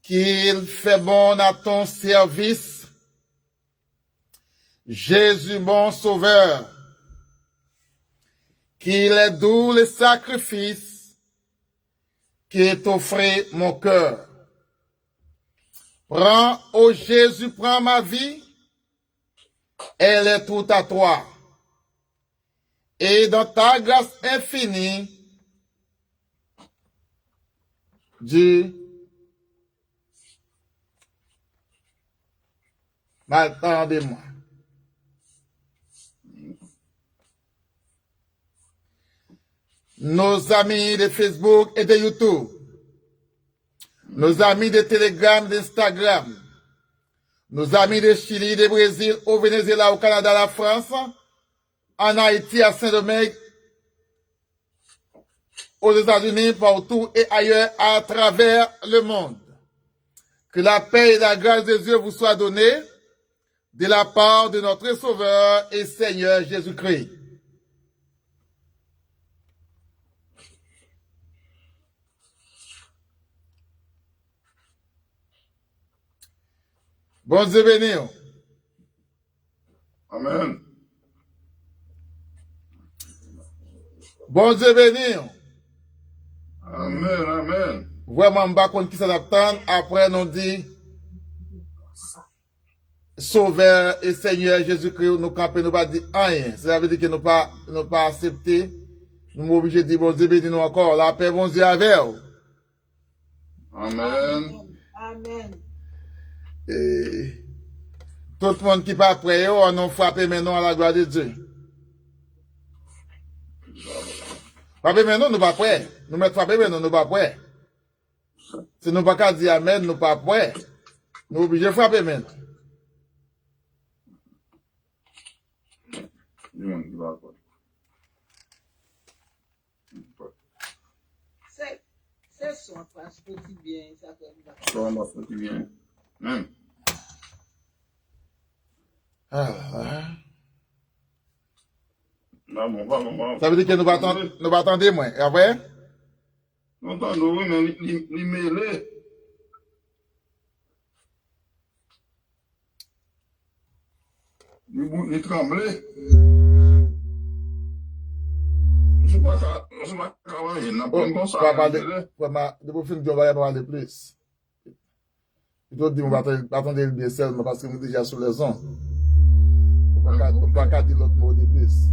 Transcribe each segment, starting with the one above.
qu'il fait bon à ton service. Jésus, mon sauveur, qu'il est doux le sacrifice qui t'offrait mon cœur. Prends, ô Jésus, prends ma vie, elle est toute à toi. Et dans ta grâce infinie, Dieu, m'attendez-moi. Nos amis de Facebook et de YouTube, nos amis de Telegram, d'Instagram, nos amis de Chili, de Brésil, au Venezuela, au Canada, à la France, en Haïti, à Saint-Domingue, aux États-Unis, partout et ailleurs à travers le monde. Que la paix et la grâce de Dieu vous soient données de la part de notre Sauveur et Seigneur Jésus-Christ. Bon Dieu béni. Amen. Bon Dieu béni. Amen, amen. Vraiment, je ne sais qui s'attend. Après, nous dit Sauveur et Seigneur Jésus-Christ, nous camper, nous pas dire rien. Ça veut dire que nous pas accepter. Nous sommes obligés de dire bon Dieu béni nous encore. La paix, bon Dieu avec vous. Amen. Amen. Et tout le monde qui n'est pas prêt, on nous frappe maintenant à la gloire de Dieu. Frapper maintenant, nous pas prêts. Nous mettons frapper maintenant, nous pas prêts. Si nous pas qu'à dire Amen, nous pas prêts. Nous sommes obligés de frapper maintenant. C'est son passe petit bien, ça fait Son passe petit bien. Amen. Ah, Ça veut dire que nous pas attendre moins. Et après? Nous attendons, oui, mais il mêlé. Il tremblait. Je ne sais pas comment il n'a pas comme ça. Depuis le film, on va y parler plus. Il faut dire, on va attendre le bien seul, parce que nous sommes déjà sur les ondes. On ne peut pas dire l'autre mot de plus.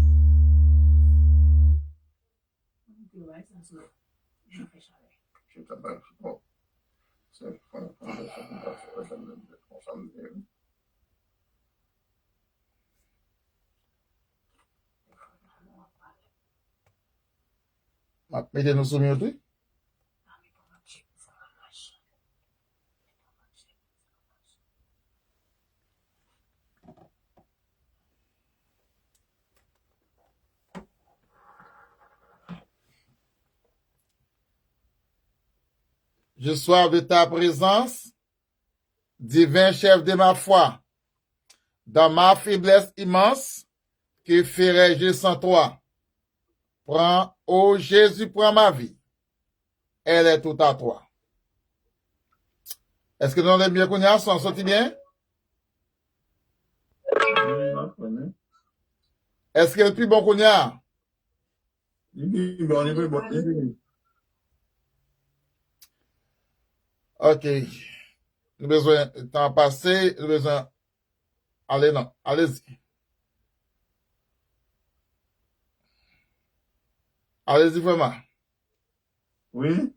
Mettez-nous sur mute. Je sois de ta présence, divin chef de ma foi, dans ma faiblesse immense, que ferais-je sans toi? Prends, ô Jésus, prends ma vie. Elle est toute à toi. Est-ce que nous allons bien qu'on y a, on sortit bien? Est-ce que le plus bon qu'on y a? Ok. Nous avons besoin de temps passé, nous avons besoin. Allez, non, allez-y. Allez-y vraiment. Oui.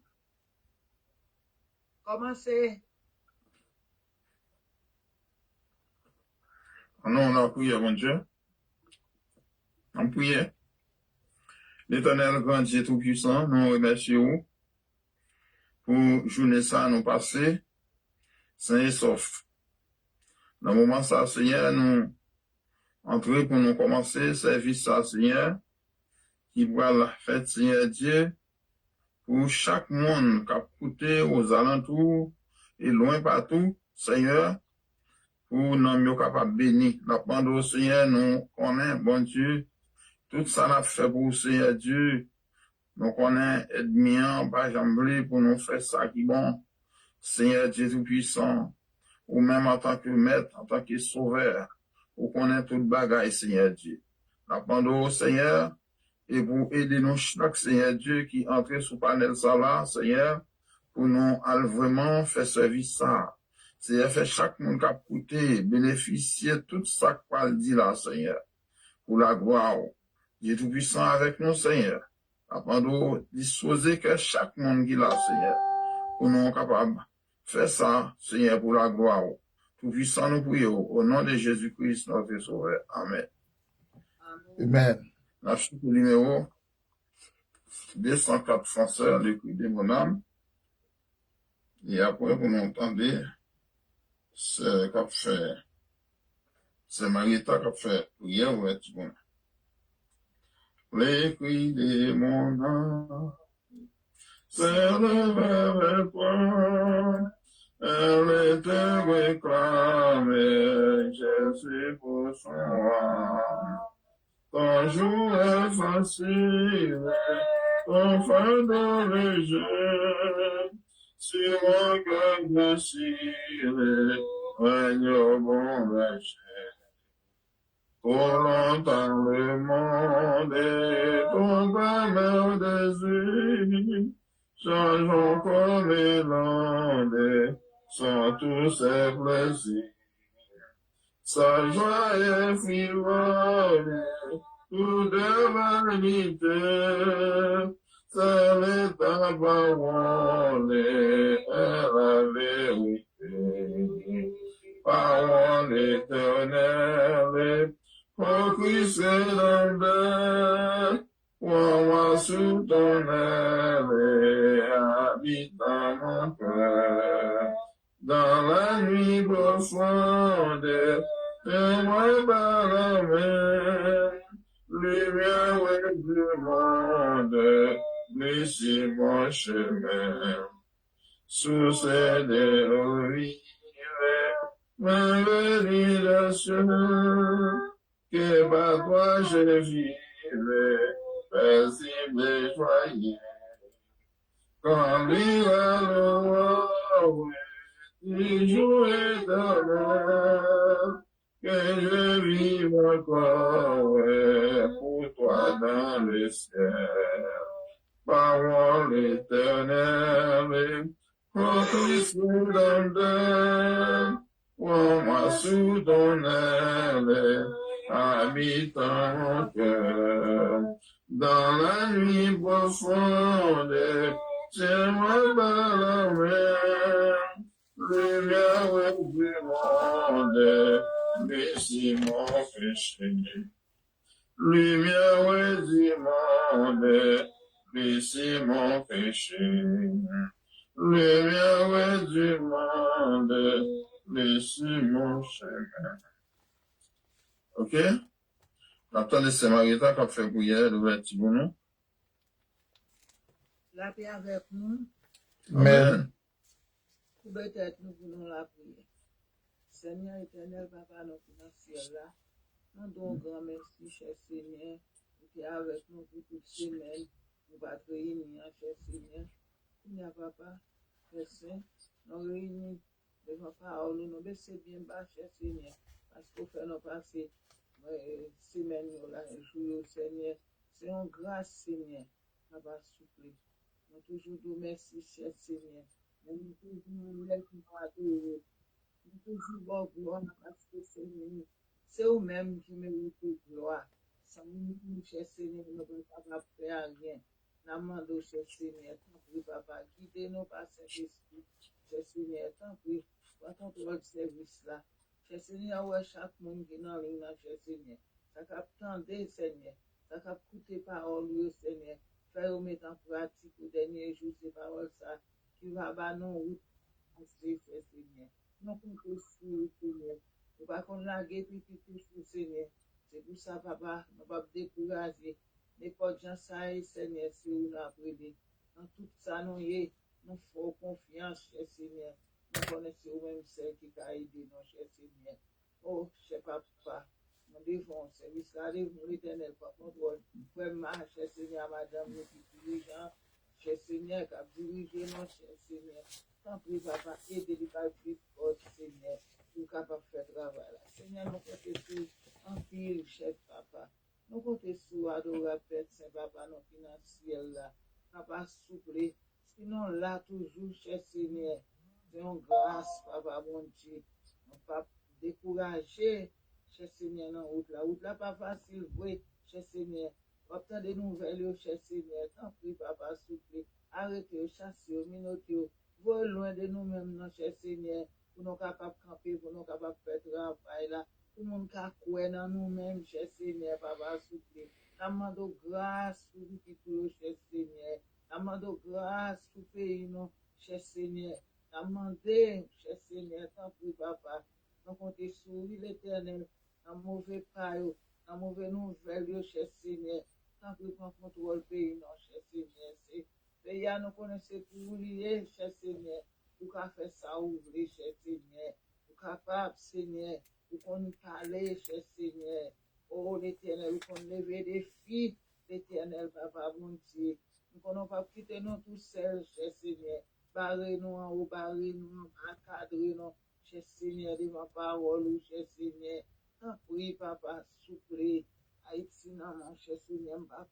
Commencez. Non, on a prié, mon Dieu. On priait. L'Éternel grand Dieu Tout-Puissant, nous remercions pour journée ça, nous passer, sain et sauf. Dans le moment ça, Seigneur, nous entrons pour nous commencer, service ça, Seigneur, qui va la fête, Seigneur Dieu, pour chaque monde qui a coûté aux alentours et loin partout, Seigneur, pour nous mieux capable bénir. La demande au Seigneur, nous connaissons, bon Dieu, tout ça l'a fait pour Seigneur Dieu. Nous connaissons admirant, pas jamblé pour nous faire ça qui bon. Seigneur Dieu Tout-Puissant, ou même en tant que maître, en tant que sauveur, ou connaît toute bagaille, Seigneur Dieu. Appendons au Seigneur, et pour aider nous chaque Seigneur Dieu qui entre sous panel ça là, Seigneur, pour nous vraiment faire service ça. Seigneur, fait chaque monde qui a coûté, bénéficier tout ça qu'il dit là, Seigneur, pour la gloire. Dieu Tout-Puissant avec nous, Seigneur. Appendons, disposer que chaque monde qui est là, Seigneur, pour nous capables faire ça, Seigneur, pour la gloire. Tout-Puissant, nous prions au nom de Jésus-Christ, notre Sauveur. Amen. Amen. La chute numéro 204 Français, le cri de mon âme. Et après, vous m'entendez, c'est qu'a fait, c'est Marietta qu'a fait prière, ouais, tu vois. Les cris de mon âme, c'est le verbe toi, elle te réclame, Jésus pour son âme. Ton jour est facile, ton fardeau léger, sur mon cœur blessé, règne au bon berger. Trop longtemps le monde est tombé à désir, changeons comme l'onde, sans tous ses plaisirs. Sa joie est frivole, tout de vanité, c'est l'état parole, est la vérité. Parole éternelle, ô Christ étendard, moi sous ton aile, habite dans mon cœur. Dans la nuit profonde, fais-moi par la main, lumière du monde, laissez mon chemin. Sous ces déroulés, ma bénédiction, que par toi je vive, paisible et joyeux. Quand l'ira le roi, du jour éternel, que je vive encore, ouais, pour toi dans le ciel. Parole éternelle, ô Christ étendard, moi sous ton aile, habite mon cœur. Dans la nuit profonde, tiens-moi par la main, lumière du monde, laissez mon péché. Lumière du monde, laissez mon péché. Lumière du monde, laissez mon chemin. Ok? Attendez, c'est Marietta qui a fait prière de petit bonhomme. La paix avec nous, Amen. pour peut-être nous voulons la prière. Seigneur éternel, Papa, nous dans le ciel là, nous donnons grand merci, cher Seigneur, qui est avec nous pour toute semaine, nous va te réunir, cher Seigneur. Il n'y a Papa, cher Saint, nous réunis devant parole, nous baissons bien bas, cher Seigneur, parce qu'on fait nous passer semaine là, jour Seigneur, c'est une grâce, Seigneur, Papa, souple. Nous toujours nous merci, cher Seigneur. Nous toujours nous adorer. Nous toujours bon gloire parce que c'est vous-même qui méritez gloire. Sans nous, cher Seigneur, nous ne pouvons pas faire rien. Nous demandons, cher Seigneur, tant pis, Papa, guidez-nous par Saint-Esprit. Cher Seigneur, tant pis, pour ton service là. Cher Seigneur, ouais, chaque monde qui est dans ligne, cher Seigneur. Ça cap tendre, Seigneur. Ça cap coûter parole, Seigneur. Faire mettre en pratique au dernier jour ces paroles ça qui va bas non route en cher Seigneur. Non comptons sur le Seigneur. Nous pas qu'on laguer petit Seigneur. C'est pour ça papa, nous pas décourager. N'importe gens ça Seigneur si nous apprenons. Dans tout ça nous y nous faut confiance cher Seigneur. Nous connaissons au même celle qui a aidé nous cher Seigneur. Oh cher papa. Nous devons service là, devons l'éternel par contrôle. Vraiment, cher Seigneur, madame, nous qui dirigeons, cher Seigneur, qui a dirigé nous, cher Seigneur. Tant pis, papa, aidez-les par plus force, Seigneur, pour capable de faire travail là. Seigneur, nous comptons sur un pile, chef papa. Nous comptons sur adorable Père Saint Papa, nos financiers là. Papa, souple. Sinon, là, toujours, cher Seigneur, c'est une grâce, papa, mon Dieu. Non pas décourager, cher Seigneur, dans la route. La route là, pas facile, oui, cher Seigneur. Obtenez des nouvelles, cher Seigneur. Tant pis, papa, souple. Arrêtez, chassez, minotez. Voyez loin de nous-mêmes, non, cher Seigneur, pour nous capables de camper, pour nous capables de faire travail là. Tout le monde qui a croire dans nous-mêmes, cher Seigneur, papa, souple. Nous demandons grâce pour nous qui pour cher Seigneur. Nous demandons grâce pour le pays, non, cher Seigneur. Nous demandons, cher Seigneur, tant pis, papa. Nous comptons sur l'Éternel, dans mauvais pas, dans mauvais nouvelles, cher Seigneur. Tant pis, prends contrôle pays, non, cher Seigneur. C'est pays à nous connaître pour lier, cher Seigneur. Pour qu'à faire ça ouvrir, cher Seigneur. Pour capable, Seigneur, pour qu'on parle, cher Seigneur. Oh, l'Éternel, pour qu'on lève des filles, l'Éternel, papa, mon Dieu. Nous ne pouvons pas quitter nous tout seuls, cher Seigneur. Barrez-nous en haut, barrez-nous en bas, cadrez-nous, cher Seigneur, devant parole, cher Seigneur. Tant pis, papa, souple. Haïti, non, mon cher Seigneur, je ne sais pas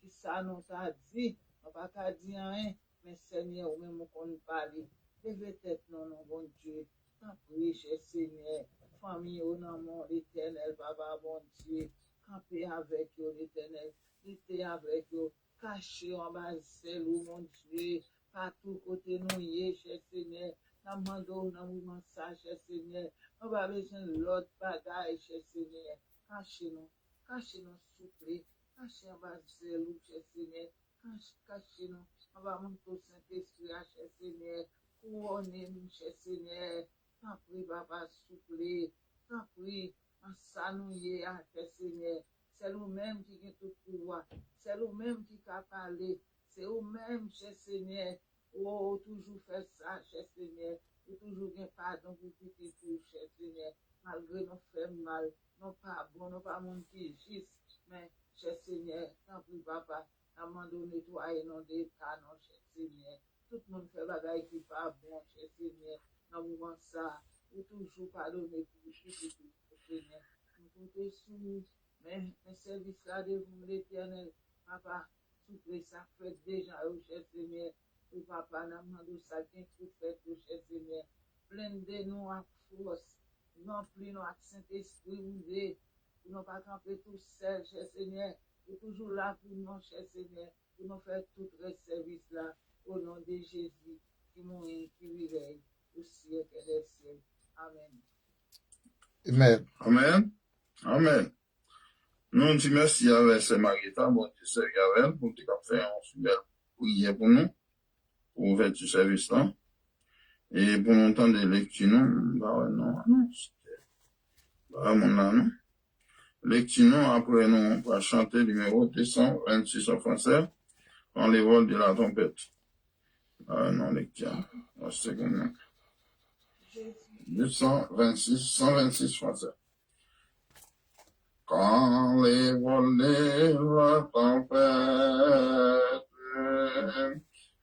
qui ça nous t'a dit. On ne va pas dire rien, mais Seigneur, ou même qu'on parle. Levez tête, non, bon Dieu. Tant pis, cher Seigneur. Famille, au nom de l'Éternel, papa, bon Dieu. Campez avec eux, l'Éternel. Restez avec eux. Cachez en bas, c'est mon Dieu. Partout côté nous, cher Seigneur. Nous demandons, nous demandons ça, cher Seigneur. On va besoin de l'autre bagaille, cher Seigneur. Cachez-nous, souple. Cachez en bas, c'est cher Seigneur. Cachez-nous. On va monter au Saint-Esprit, cher Seigneur. Couronnez-nous, cher Seigneur. Tant pis, papa, souple. Tant pis, en s'annouiller, cher Seigneur. C'est nous-mêmes qui avons tout pouvoir. C'est nous-mêmes qui avons parlé. C'est nous-mêmes, cher Seigneur. Oh, toujours faire ça, cher Seigneur. Et toujours bien pardon pour tout et tout, cher Seigneur. Malgré nos faits mal, non pas bon, non pas mon qui juste. Mais, cher Seigneur, tant pis, papa, nous nettoyer nos détats, non, cher Seigneur. Tout le monde fait bagaille qui pas bon, cher Seigneur. Dans le moment ça, et toujours pardonner pour tout et tout, cher Seigneur. Nous comptons sur mes services là de vous, l'Éternel, papa, souple ça fait déjà, cher Seigneur. Et papa, nous demandons ça bien tout fait, cher Seigneur. Blendez nous à force, remplis nous à Saint-Esprit, ouvert, pour ne pas camper tout seul, cher Seigneur. Et toujours là pour nous, cher Seigneur, pour nous faire tout le service là, au nom de Jésus, qui mourit, qui vivait, au ciel et des cieux. Amen. Amen. Amen. Amen. Nous disons merci à Verset Marita, bon Dieu, servir avec elle, pour faire une belle prière pour nous, pour ouvrir du service là. Et pour nous entendre des lectures, non, lectures, après nous, on va chanter numéro 226 en français, dans les vols de la trompette. Non, lecture, c'est comme 126 français. Quand les vols de la tempête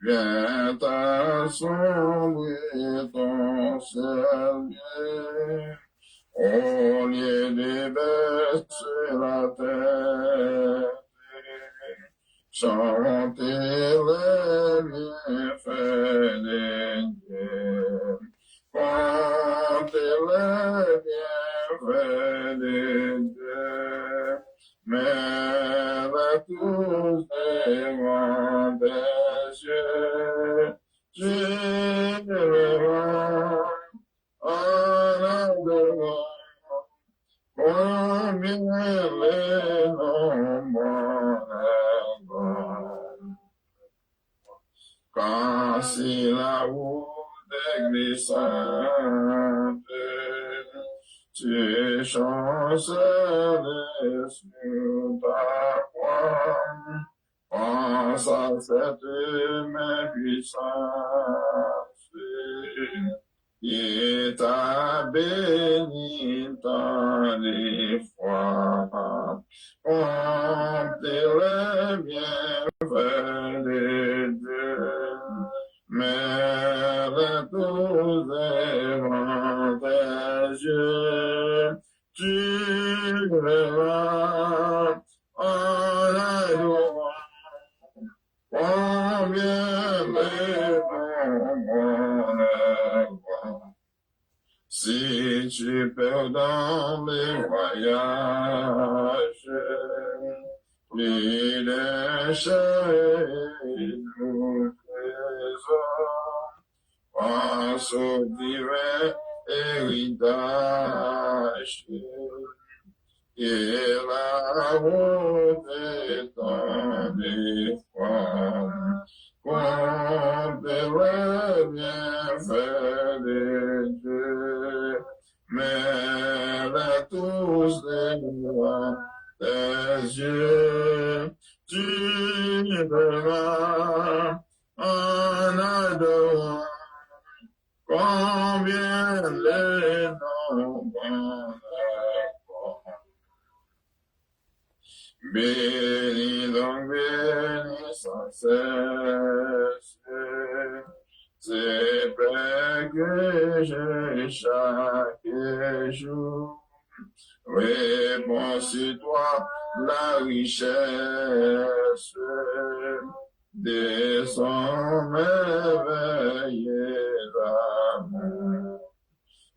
viennent assombrir ton ciel, au lieu de baisser la tête, chantez les bienfaits de Dieu. Comptez les bienfaits de Dieu, mais tous devant des yeux, Dieu le rend en adorant, combien les nombreux. Quand si la route est glissante, tu chanceles sur ta croix, pense à cette main puissante qui t'a béni dans les fois. Comptez les bienfaits de Dieu, mais devant, combien les nombreux. Si tu perds dans les voyages, plus d'un nous trésor, pense au divin héritage, et la route est en effort, compte le bienfait de Dieu, mais tous les lois des yeux, tu verras en adorant combien les nombreux. Bénis donc, bénis sans cesse, c'est près que j'ai chaque jour. Réponds sur toi la richesse de son merveilleux amour.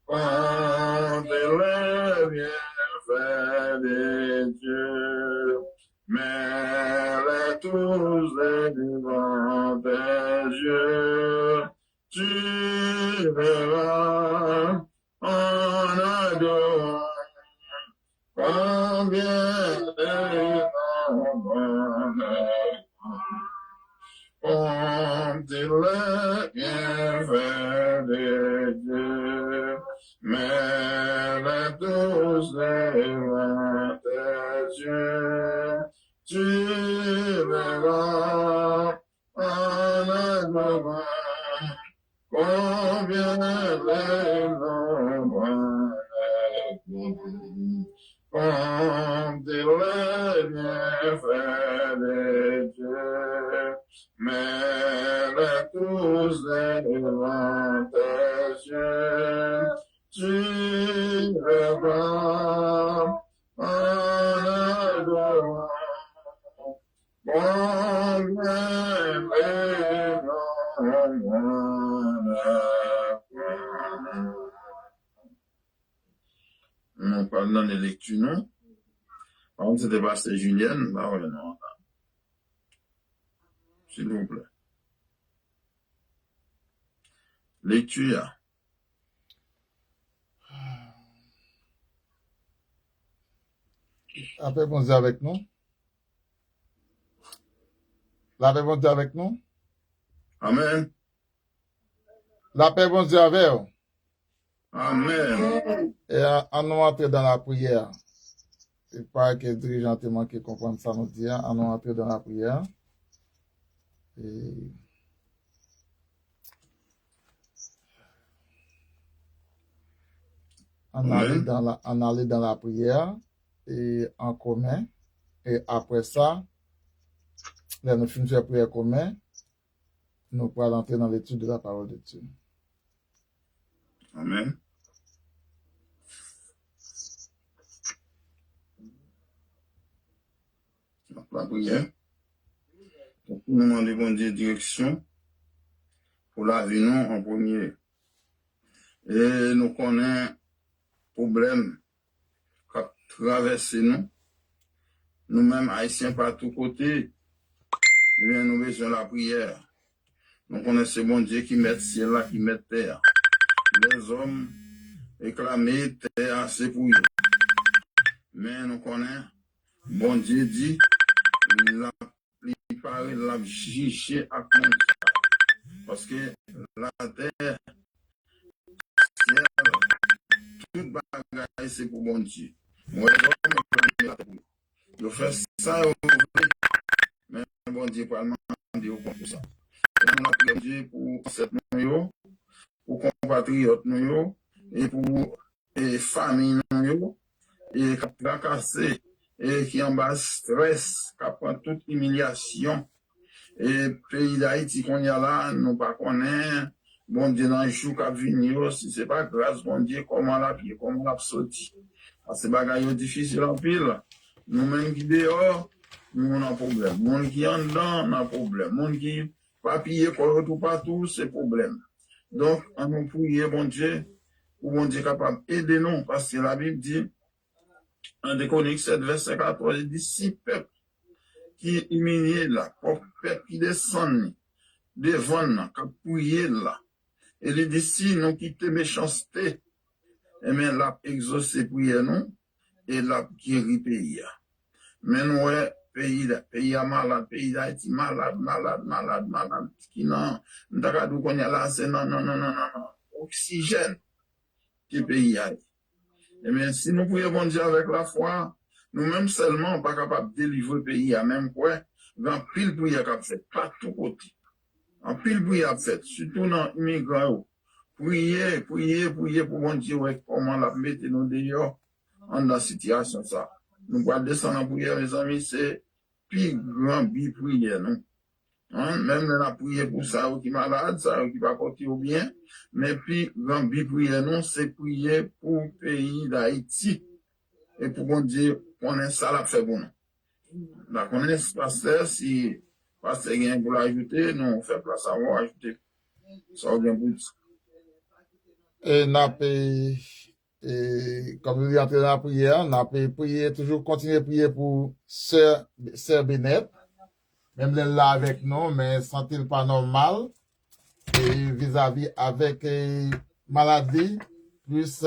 Compte le bienfait de Dieu, mais tous les devant tes yeux, tu verras en adorant combien les nombreux. Compte le bienfait de Dieu, mais tous devant tes yeux, tu verras en adorant combien les nombreux. Compte le bienfait de Dieu, mais tous devant tes yeux, tu verras en adorant combien les nombreux. Nous parlons de lecture, non? Par contre, c'était pasteur Julienne, bah ouais, non. S'il vous plaît. Lecture. La paix, bon Dieu avec nous. La paix, bon Dieu avec nous. Amen. La paix, bon Dieu avec vous. Amen. Et en nous entrer dans la prière. Il paraît que les dirigeants te manquent comprendre ça nous dit. En nous entrer dans la prière. Et en aller dans la prière et en commun. Et après ça, là, nous finissons la prière commun. Nous pourrons entrer dans l'étude de la parole de Dieu. Amen. La prière. Donc, nous demandons bon Dieu direction pour la vie nous en premier. Et nous connaissons problème qui traverse nous. Nous-mêmes, haïtiens par tous côtés, eh bien, nous besoin de la prière. Nous connaissons bon Dieu qui met ciel là, qui met terre. Les hommes réclament terre, c'est pour eux. Mais nous connaissons, bon Dieu dit, il paraît la juger à compte. Parce que la terre, ciel, toute bagaille, c'est pour bon Dieu. Moi, les hommes, ils font ça, mais bon Dieu, pas demander au compte ça. Nous avons Dieu pour cette nous, pour compatriotes nous, et pour les familles nous, et qui tracassé, et qui en bas stress, qui prend toute humiliation. Et pays d'Haïti qu'on y a là, nous pas connaît, bon Dieu dans le jour qui venir, si c'est pas grâce, bon Dieu, comment la vie, comment la sorti. Parce que c'est bagaille difficile en pile. Nous-mêmes qui dehors, nous avons un problème. Monde qui en dedans, on a un problème. Monde qui papier, quoi, tout partout, c'est problème. Donc, on nous prie, bon Dieu, pour bon Dieu capable d'aider nous, parce que la Bible dit, en Déconique 7, verset 14, il dit, si peuple qui est humilié là, peuple qui descend devant nous, qui prié là, et il dit, si nous quittons méchanceté, et bien, l'a exaucé prière nous, et l'a guéri pays. Mais nous, pays à malade, pays d'Haïti, malade, qui non, nous qu'on y a là, c'est non, oxygène, qui pays a. Eh bien, si nous pouvons bon Dieu avec la foi, nous-mêmes seulement, pas capables de délivrer le pays à même quoi, dans pile prière qu'a fait, pas tout côté. En pile prière fait, surtout dans l'immigrant, prier pour bon Dieu, comment la mettre nous dehors, en la situation ça. Nous allons descendre en prière, mes amis, c'est plus grand bi prière, non? Hein? Même on a prié pour ça, qui est malade, ça, qui va porter au bien, mais puis grand bi prière, non, c'est prier pour le pays d'Haïti. Et pour bon Dieu, on est ça, la fait bon. La connaissance, pasteur, si pasteur vient pour l'ajouter, nous, on fait place à moi, ajouter. Ça, bien pour Et comme nous dit entrer dans la prière, on a prié, toujours continuer à prier pour Sœur Bénette. Même elle là avec nous, mais sent-il pas normal. Et vis-à-vis avec maladie, plus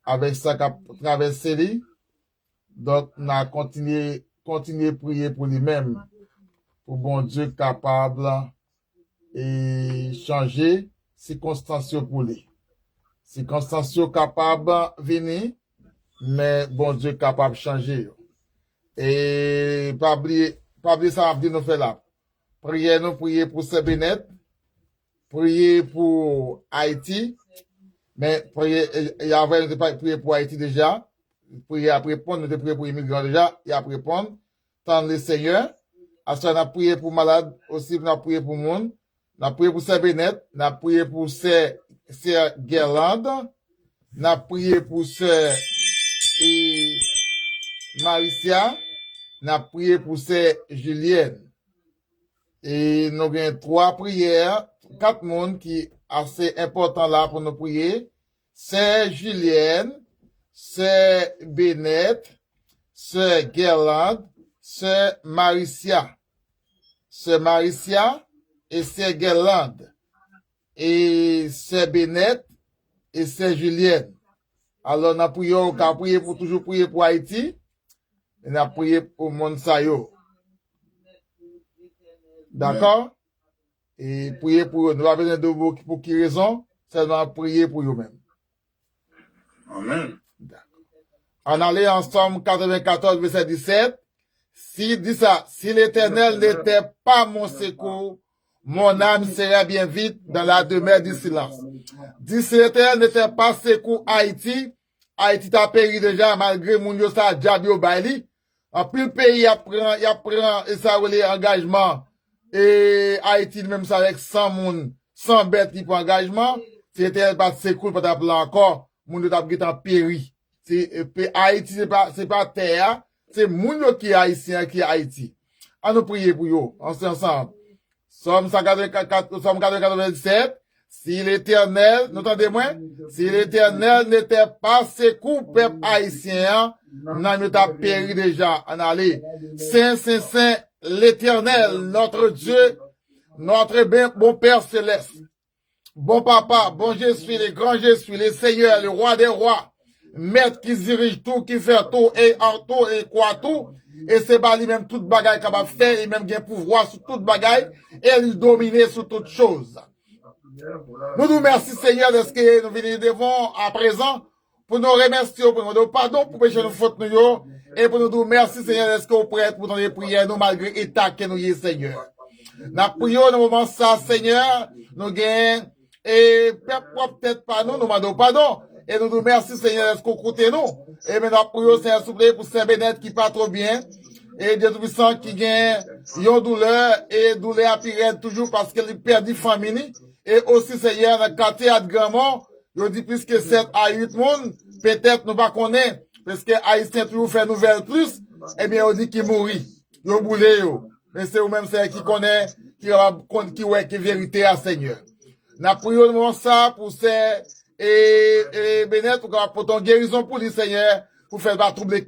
avec ça qu'a traversé lui. Donc, on a continué à prier pour lui-même, pour bon Dieu capable et changer circonstances pour lui. Circonstances capables venir, mais bon Dieu capable de changer. Et pas oublier ça, on nous fait là. Prier pour Sébenet, prier pour Haïti, mais il y avait prier pour Haïti déjà. Prier après répondre, nous avons prié pour les immigrants déjà, et après répondre, tant le Seigneur. Après, on a prié pour malades, aussi, on a prié pour le monde. On a prié pour Sébenet, on a prié pour Sœur Guerlande, on a prié pour Sœur Maricia, on a prié pour Sœur Julienne. Et nous avons 3 prières, 4 mondes qui assez important là pour nous prier. Sœur Julienne, Sœur Bénette, Sœur Guerlande, Sœur Maricia. Sœur Maricia et Sœur Guerlande. Et Sœur Bénette et Sœur Julienne. Alors, on a prié pour toujours prier pour Haïti. On a prié pour Monsayo. D'accord? Et prier pour eux. Nous avons besoin de vous pour qui raison? Seulement prier pour eux-mêmes. Amen. On allait en Somme 94, verset 17. Dit ça, si l'Éternel n'était pas mon secours, mon âme serait bien vite dans la demeure du silence. Dit si l'Éternel n'était pas secours Haïti, Haïti t'a péri déjà malgré mon yo sa Djabio Baili. En plus le pays apprend et ça les engagement et Haïti même ça avec 100 moun, 100 bêtes qui prend engagement, si l'Éternel pas secours pas t'appeler encore, moun yo t'a en péri. Haïti c'est pas terre, c'est moun yo qui est haïtien qui est Haïti. On nous prier pour yo, ensemble. Somme 97. Si l'Éternel, n'entendez-moi, si l'Éternel n'était pas secours peuple haïtien, nous t'a péri déjà. En aller. Saint, l'Éternel, notre Dieu, notre bon Père céleste, bon Papa, bon Jésus, le grand Jésus, le Seigneur, le Roi des rois, Maître qui dirige tout, qui fait tout, et en tout, et quoi tout, et c'est pas lui-même toute bagaille capable de faire, et même bien pouvoir sur toute bagaille, et il domine sur toute chose. Nous nous remercions, Seigneur, de ce que nous venons devant à présent, pour nous remercier, pour nous demander pardon, pour pécher nos fautes, nous, et pour nous dire merci, Seigneur, de ce que vous prêtez pour nous prières, nous, malgré l'état que nous y est, Seigneur. Nous prions dans le moment ça, Seigneur, nous gagnons, et peut-être pas nous demandons pardon, et nous nous remercions, Seigneur, de ce que vous écoutez nous. Et maintenant, prions, Seigneur, s'il vous plaît, pour Saint-Bénette qui pas trop bien, et Dieu Tout-Puissant qui gagne, une douleur, et douleur à pire toujours parce qu'il perd des familles. Et aussi, Seigneur, dans le quartier à Grandmont, il dit plus que 7 à 8 monde, peut-être nous pas connaître, parce que Haïtien toujours fait nouvelle plus, eh bien, on dit qu'il mourit. Yo boulé yo. Mais c'est ou même c'est qui connaît, qui ouais, qui vérité à Seigneur. N'a prié de ça pour ces, et bénéfice pour ton guérison pour les Seigneur, pour faire pas troubler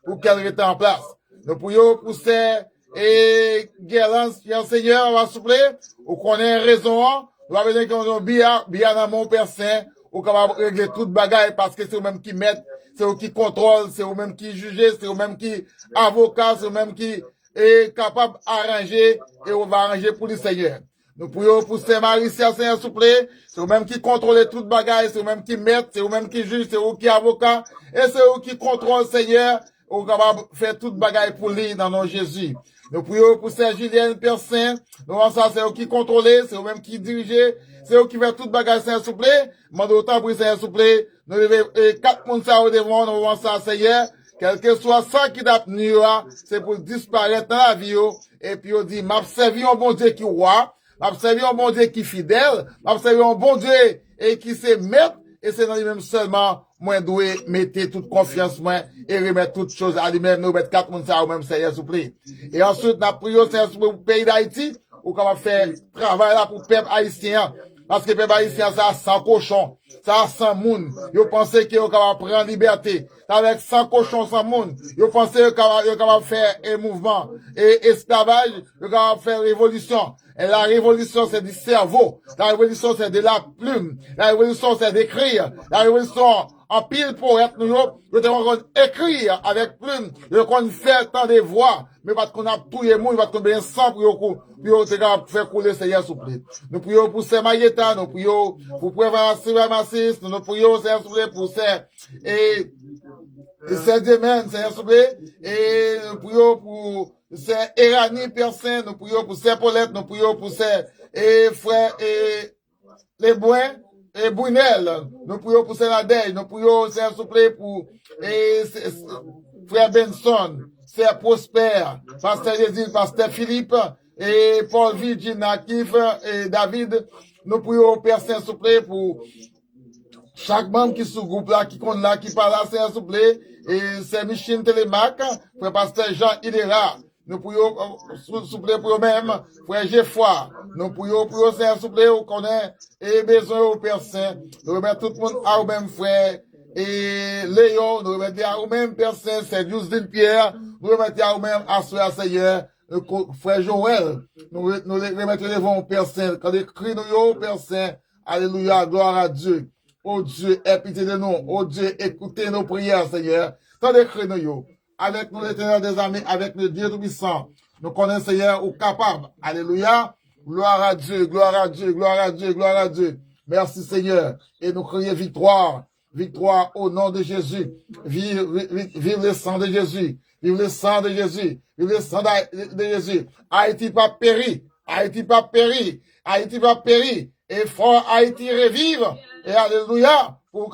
pour qu'elle reste en place. Nous prions pour ces, et guérance, Seigneur, on va souffler, ou qu'on ait raison, nous avons besoin qu'on ait bien dans mon Père Saint, ou qu'on va régler toute bagaille parce que c'est eux même qui mettent, c'est eux qui contrôlent, c'est eux même qui jugent, c'est eux même qui avocat, c'est eux même qui est capable d'arranger et on va arranger pour le Seigneur. Nous prions pour ces maris, Seigneur, s'il vous plaît. C'est eux même qui contrôlent toute bagaille, c'est eux même qui mettent, c'est eux même qui jugent, c'est eux qui avocat, et c'est eux qui contrôlent, Seigneur, ou capable de faire toute bagaille pour lui dans nom Jésus. Nous prions pour Saint Julien, Père Saint. Nous avons ça, c'est eux qui contrôlent, c'est eux même qui dirigent, c'est eux qui font toute bagaille, Seigneur, s'il vous plaît. Demandez autant pour Seigneur, s'il vous plaît. Nous levons 4 personnes ça au devant, nous avons ça, Seigneur. Quel que soit ça qui date nous, c'est pour disparaître dans la vie, et puis on dit, m'a servi un bon Dieu qui roi, m'a servi un bon Dieu qui fidèle, m'a servi un bon Dieu et qui sait mettre, et c'est dans lui-même seulement, moi, doué, mettez toute confiance, moi, et remettre toutes choses à lui-même, nous mettre 4 personnes ça au même, Seigneur, s'il vous plaît. Et ensuite, nous prions, Seigneur, pour le pays d'Haïti, ou qu'on va faire travail là pour le peuple haïtien. Parce que le peuple haïtien, ça a 100 cochons, ça a 100 moun. Yo pensez que yo capable prendre liberté. Avec 100 cochons, 100 moun. Yo pensez yo capable faire un mouvement. Et esclavage, yo capable faire révolution. Et la révolution, c'est du cerveau. La révolution, c'est de la plume. La révolution, c'est d'écrire. La révolution, en pile pour être nous, nous devons écrire avec plume. Nous devons faire tant de voix. Mais parce qu'on a tout les monde, parce qu'on a bien sang pour faire couler Seigneur, s'il vous plaît. Nous prions pour ces Maïeta, nous prions pour Massis, nous prions, Seigneur, s'il vous plaît, pour ces, et ces Démènes, Seigneur, s'il vous plaît, et nous prions pour ces Érani, Père Saint, nous prions pour ces Paulette, nous prions pour ces, et frères, et les Bouins, et Brunel, nous prions pour ces Nadège, nous prions, Seigneur, s'il vous plaît, pour, et frère Benson, c'est Prosper, Pasteur Jésus, Pasteur Philippe, et Paul Virginia, Kif, et David. Nous prions au Père Saint, s'il vous plaît, pour chaque membre qui sous groupe là, qui compte là, qui parle là, Saint, s'il vous plaît. Et c'est Michel Télémac, frère Pasteur Jean Hilera. Nous prions, s'il vous plaît, pour eux-mêmes, frère Geoffroy. Nous prions pour eux, Saint, s'il vous plaît, qu'on ait, et besoin au Père Saint. Nous remettons tout le monde à eux-mêmes, frère. Et Léon, nous remettons à eux-mêmes, Père Saint, c'est Justine Pierre. Nous remettons à eux-mêmes, à Seigneur. Frère Joël, nous remettons devant Père Saint. Quand il crie nous, Père Saint, alléluia, gloire à Dieu. Oh Dieu, aie pitié de nous. Oh Dieu, écoutez nos prières, Seigneur. Quand il crie nous, avec nous, l'éternel des amis, avec le Dieu Tout-Puissant, nous connaissons, Seigneur, ou capable. Alléluia. Gloire à Dieu, gloire à Dieu, gloire à Dieu, gloire à Dieu. Merci, Seigneur. Et nous crions victoire. Victoire au nom de Jésus. Vive le sang de Jésus. Vive le sang de Jésus. Vive le sang de Jésus. Haïti pas péri. Haïti pas péri. Haïti pas péri. Et fort Haïti revive. Et alléluia. Pour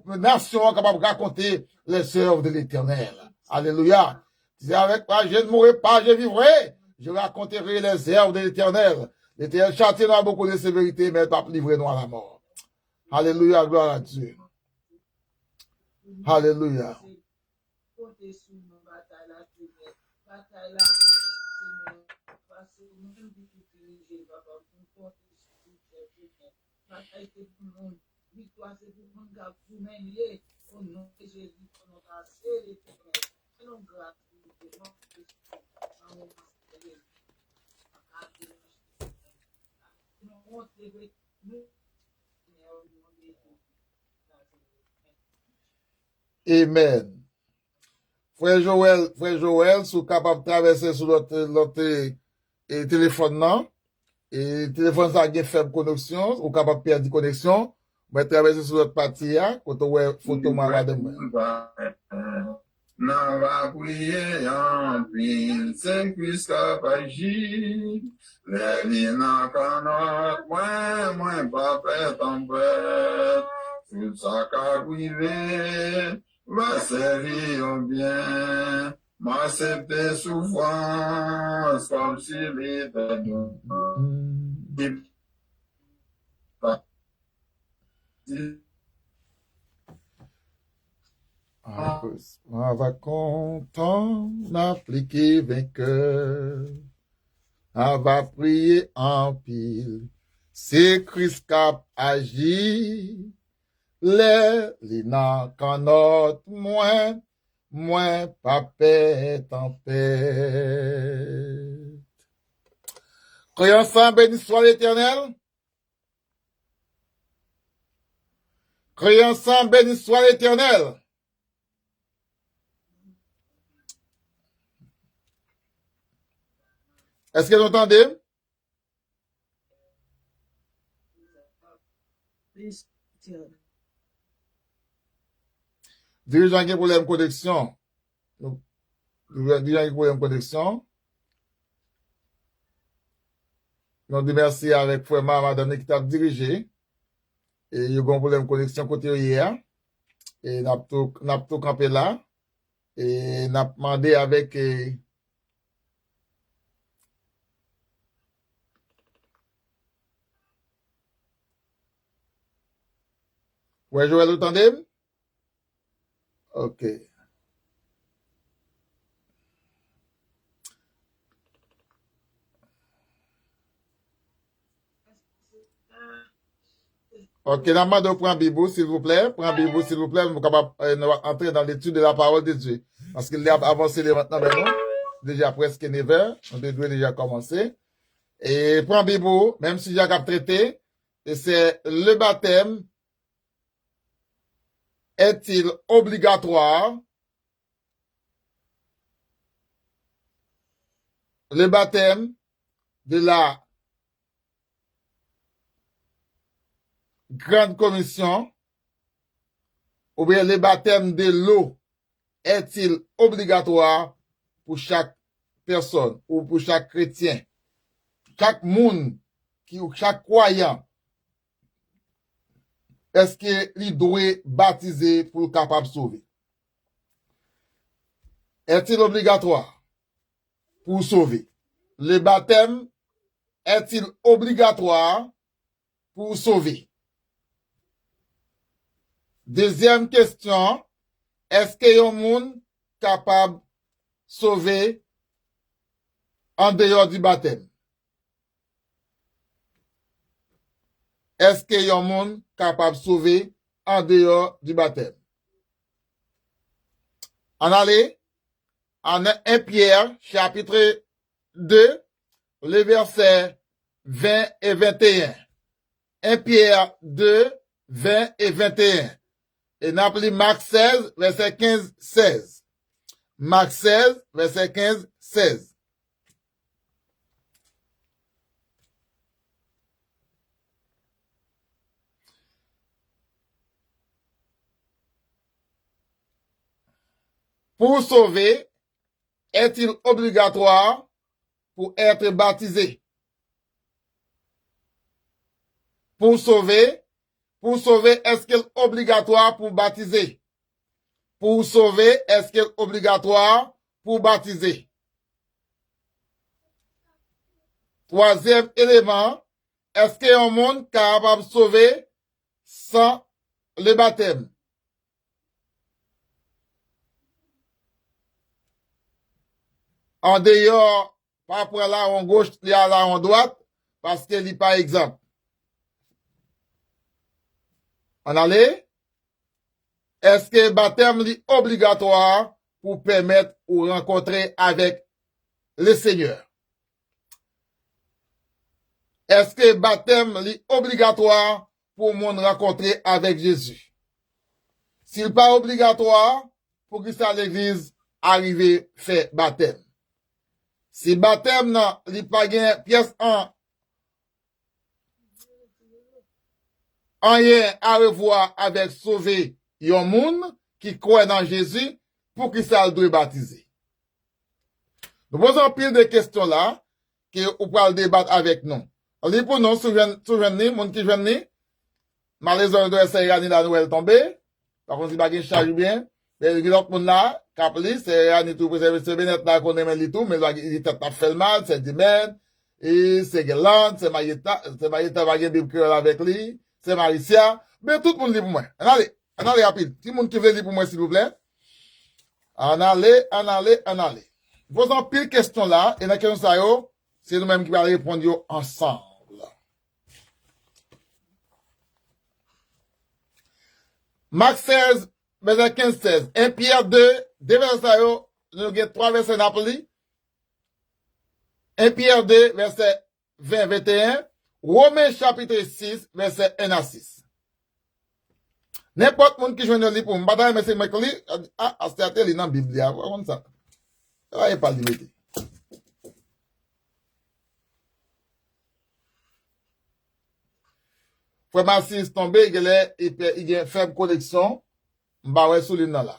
la nation capable de raconter les œuvres de l'éternel. Alléluia. Si avec moi je ne mourrai pas, je vivrai. Je raconterai les œuvres de l'éternel. L'éternel châtiera beaucoup de sévérité, mais il va livrer nous à la mort. Alléluia. Gloire à Dieu. Alléluia. Amen. Frère Joël, si vous êtes capable de traverser sur l'autre téléphone, non? Et le téléphone, ça a une faible connexion, ou capable de perdre la connexion. Vous pouvez traverser sur l'autre partie, quand vous avez photo malade de moi. Nan va priye an pil, se Christ pa agi. Le li nan kanot mwen pa pe tempet. Tout sa ka prive, va servi yon bien. M'accepte souffrance comme s'il était nous. On va content d'appliquer vainqueur. On va prier en pile. C'est Christ cap agit. Les n'a qu'en note moins pas paix tempête. Croyons ensemble, béni soit l'Éternel. Croyons ensemble, béni soit l'Éternel. Est-ce que vous entendez? Dirigeant qui a problème de connexion. Dirigeant qui a problème de connexion. Nous disons merci avec Frère Madame qui t'a dirigé. Et il y a un problème de connexion côté hier. Et n'a tout campé là. Et n'a demandé avec ouais, Joël, vous entendez? Ok. Ok, la main de prendre Bible, s'il vous plaît. Prends Bible, s'il vous plaît. Nous sommes capables d'entrer dans l'étude de la parole de Dieu. Parce qu'il a avancé maintenant, mais non. Déjà presque 9h. On devrait déjà commencer. Et prends Bible, même si j'ai traité, et c'est le baptême est-il obligatoire? Le baptême de la Grande Commission ou bien le baptême de l'eau est-il obligatoire pour chaque personne ou pour chaque chrétien? Chaque monde ou chaque croyant, est-ce qu'il doit baptiser pour être capable de sauver? Est-il obligatoire pour sauver? Le baptême est-il obligatoire pour sauver? Deuxième question, est-ce qu'il y a un monde capable de sauver en dehors du baptême? Est-ce qu'il y a un monde capable de sauver en dehors du baptême? On allait en 1 Pierre, chapitre 2, les versets 20 et 21. 1 Pierre 2, 20 et 21. Et n'appelez Marc 16, verset 15, 16. Marc 16, verset 15, 16. Pour sauver, est-il obligatoire pour être baptisé? Pour sauver, est-ce qu'il est obligatoire pour baptiser? Pour sauver, est-ce qu'il est obligatoire pour baptiser? Troisième élément, est-ce qu'il y a un monde capable de sauver sans le baptême? En dehors, pas pour là en gauche, là en droite, parce qu'il n'est pas exemple. On allait? Est-ce que le baptême est obligatoire pour permettre ou rencontrer avec le Seigneur? Est-ce que le baptême est obligatoire pour monde rencontrer avec Jésus? S'il n'est pas obligatoire, pour que ça l'église arrive faire baptême. Si baptême n'est pas gain pièce en rien à revoir avec sauver yon moun qui croit dans Jésus pour qu'il ça doit baptiser. Nous posons pile de questions là que vous pouvez débattre avec nous. Alors pour nous souvenir moun qui joine malheureusement doit essayer la Noël tombée. Par contre, si pas gain charge bien, mais l'autre moun là Capli, c'est Annie tout préserver ce bénet là qu'on aime tout, mais il t'a fait le mal, c'est Dimen, et c'est Guerlain, c'est Maïeta va gagner Bible Creole avec lui, c'est Maricia, mais tout le monde dit pour moi. Allez rapide. Tout le monde qui veut dire pour moi, s'il vous plaît. En aller. Posons pile question là, et dans la question ça, c'est nous-mêmes qui allons répondre ensemble. Marc 16, verset 15-16. 1 Pierre 2, 2 versets, nous avons 3 versets Napoli. 1 Pierre 2, verset 20-21. Romains chapitre 6, verset 1 à 6. N'importe monde qui joue dans le livre pour me battre, mais c'est moi qui lis. Ah, c'est dans la Bible. Comment ça? Ça va pas le dire. Frère Massis tombé, il a une faible connexion. Bah ouais, sous l'île là.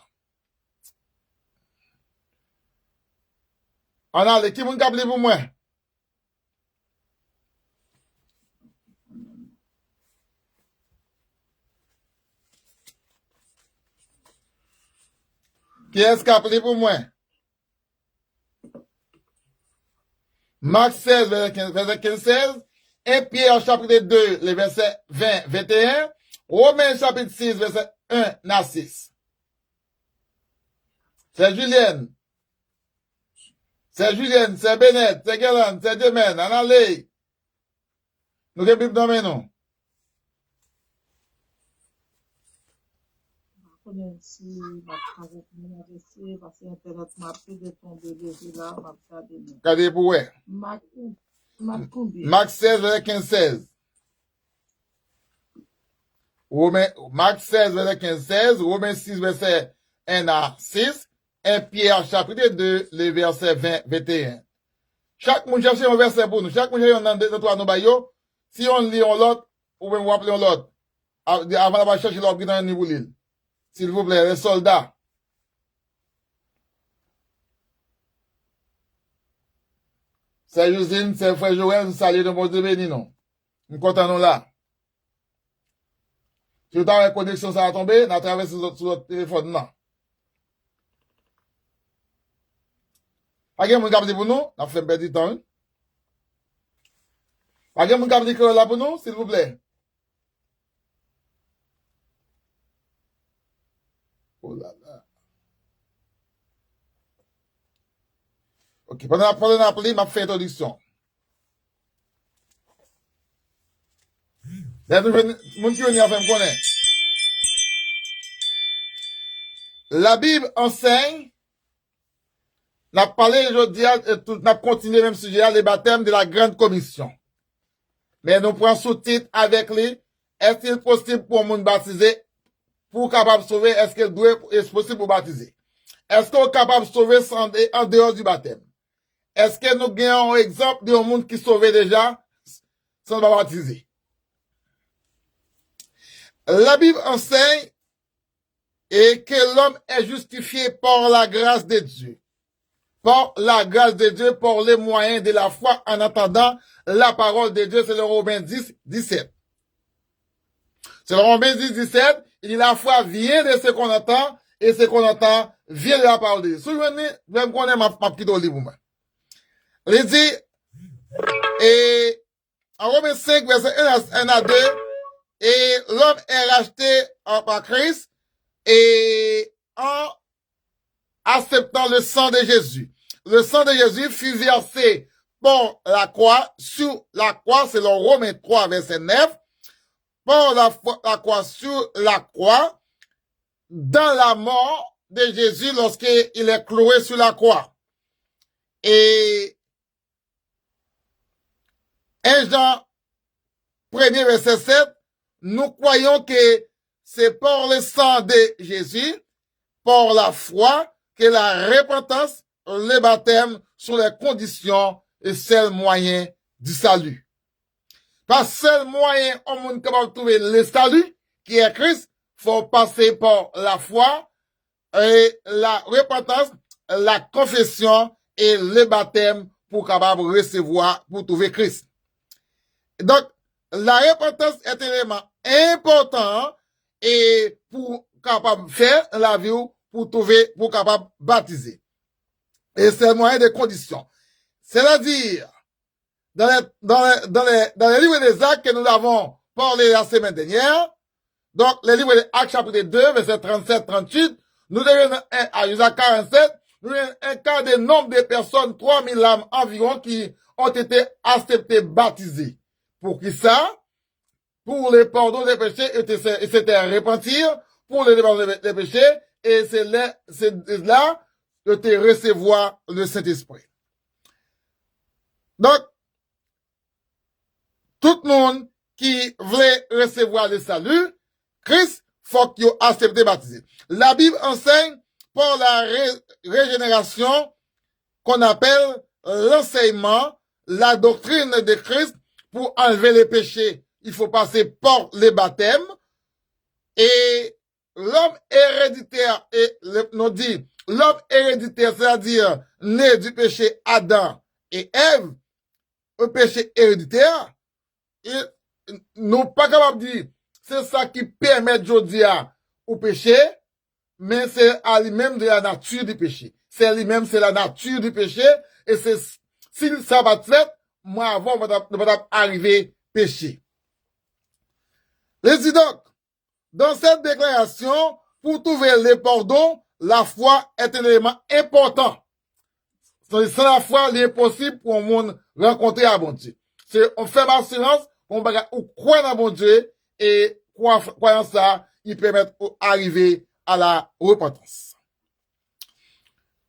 On a qui moun kap li pour moi? Qui est-ce kap li pour moi? Marc 16, verset 15-16. 1 Pierre chapitre 2, les versets 20-21. Romains chapitre 6, verset 1 à 6. C'est Julienne. C'est Julienne, c'est Bennett, c'est Galan, c'est Demen, en allez. Nous avons Bible dans mes noms. Si parce que Internet m'a fait de tomber de là, m'a regardé. Regardez pour ouais. Marc 16, verset 15-16. Marc 16, verset 15-16. Romains 6, verset 1 à 6. 1 Pierre, chapitre 2, les versets 20-21. Chaque monde cherche un verset pour nous. Chaque monde cherche un de trois nous baillons. Si on lit on l'autre, ou bien vous appelez on l'autre. Avant d'avoir cherché l'autre qui dans le niveau l'île. S'il vous plaît, les soldats. C'est Josine, c'est frère Joël, nous saluons de mon Dieu béni, non. Nous comptons là. Si vous avez une connexion, ça va tomber, nous traversons sur notre téléphone, non. Pas de monde qui a dit pour nous, on a fait un petit temps. Pas de monde qui a dit là pour nous, s'il vous plaît. Oh là là. Ok, pendant l'appeler, m'a fait introduction. Mon qui vient faire me connaître. La Bible enseigne, n'a parlé aujourd'hui, n'a continué même sujet, les baptêmes de la grande commission. Mais nous prenons sous-titre avec lui, est-il possible pour un monde baptisé, pour capable de sauver, est-ce qu'il doit, est-ce possible pour baptiser? Est-ce qu'on est capable de sauver en dehors du baptême? Est-ce que nous gagnons un exemple d'un monde qui sauvé déjà sans pas baptiser? La Bible enseigne et que l'homme est justifié par la grâce de Dieu. Par la grâce de Dieu, par les moyens de la foi en attendant la parole de Dieu, c'est le Romains 10, 17. C'est le Romains 10, 17, il dit la foi vient de ce qu'on entend et ce qu'on entend vient de la parole de Dieu. Souvenez, même qu'on est ma petite livre, moi. Il dit, et en Romains 5, verset 1 à 2, et l'homme est racheté par Christ et en acceptant le sang de Jésus. Le sang de Jésus fut versé par la croix, sur la croix, c'est le Romains 3, verset 9, par la croix, sur la croix, dans la mort de Jésus lorsqu'il est cloué sur la croix. Et 1 Jean 1er verset 7, nous croyons que c'est par le sang de Jésus, par la foi, que la repentance, le baptême sont les conditions et seul moyen du salut. Par seul moyen, on monde capable de trouver le salut, qui est Christ, faut passer par la foi, et la repentance, la confession et le baptême pour capable recevoir, pour trouver Christ. Donc, la repentance est un élément important et pour capable faire la vie pour trouver, pour capable baptiser. Et c'est le moyen des conditions. C'est-à-dire, dans les livres des Actes que nous avons parlé la semaine dernière, donc les livres des Actes chapitre 2, verset 37-38, nous devons, à Isaac 47, nous avons un cas de nombre de personnes, 3000 âmes environ, qui ont été acceptées, baptisées. Pour qui ça? Pour le pardon des péchés, et c'était à repentir, pour le pardon des péchés, et c'est là de te recevoir le Saint-Esprit. Donc, tout le monde qui voulait recevoir le salut, Christ, faut qu'il accepte baptisé. La Bible enseigne par la régénération qu'on appelle l'enseignement, la doctrine de Christ pour enlever les péchés. Il faut passer par les baptêmes et l'homme héréditaire, et nous dit, l'homme héréditaire, c'est-à-dire né du péché Adam et Ève, un péché héréditaire, et nous pas capable de dire, c'est ça qui permet aujourd'hui au péché, mais c'est à lui-même de la nature du péché. C'est lui-même, c'est la nature du péché, et c'est, si ça va être fait, moi avant, on va arriver péché. Les donc, dans cette déclaration, pour trouver le pardon, la foi est un élément important. Sans la foi, il est impossible pour un monde rencontrer à bon Dieu. On fait assurance, on croit dans bon Dieu, et croyant ça, il permet d'arriver à la repentance.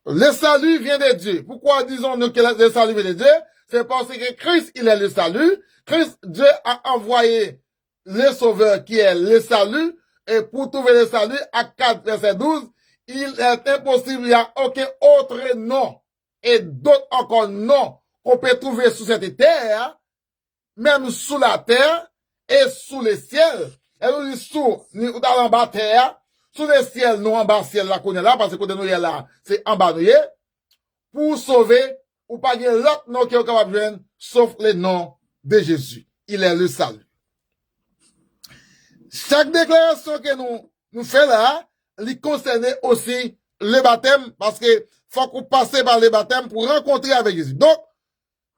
Le salut vient de Dieu. Pourquoi disons-nous que le salut vient de Dieu? C'est parce que Christ, il est le salut. Christ, Dieu a envoyé le sauveur qui est le salut. Et pour trouver le salut, à 4, verset 12, il est impossible, il n'y a aucun autre nom et d'autres encore noms qu'on peut trouver sous cette terre, même sous la terre et sous les ciels. Et nous dit sous, nous dans en bas terre, sous les ciels, nous en bas ciel là qu'on est là, parce que côté nous est là, c'est en bas nous est, pour sauver, ou pas qu'il y ait l'autre nom qui est capable de joindre, sauf le nom de Jésus. Il est le salut. Chaque déclaration que nous faisons là, il concerne aussi le baptême, parce que faut qu'on passe par le baptême pour rencontrer avec Jésus. Donc,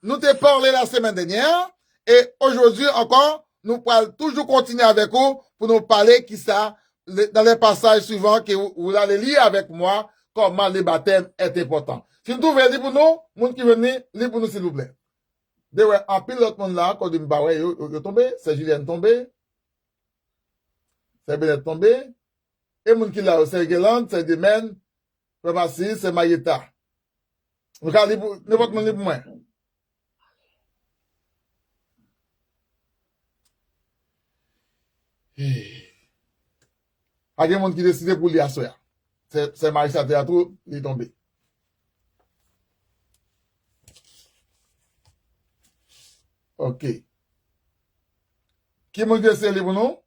nous t'ai parlé la semaine dernière, et aujourd'hui encore, nous pourrons toujours continuer avec vous pour nous parler qui ça, dans les passages suivants que vous allez lire avec moi, comment le baptême est important. Si vous trouvez libre pour nous, monde qui venez, libre pour nous s'il vous plaît. De ouais, en pile l'autre monde là, quand il me parle, il tombé, c'est Julien tombé, c'est Benet tombé, et monde qui là, c'est Guéland, c'est Demen, c'est Massi, c'est Mayeta. Donc, n'importe monde libre pour moi. Il y a des gens qui décident pour lire à soi. C'est Marissa Théâtre, il est tombé. Ok. Qui m'a dit c'est libre non?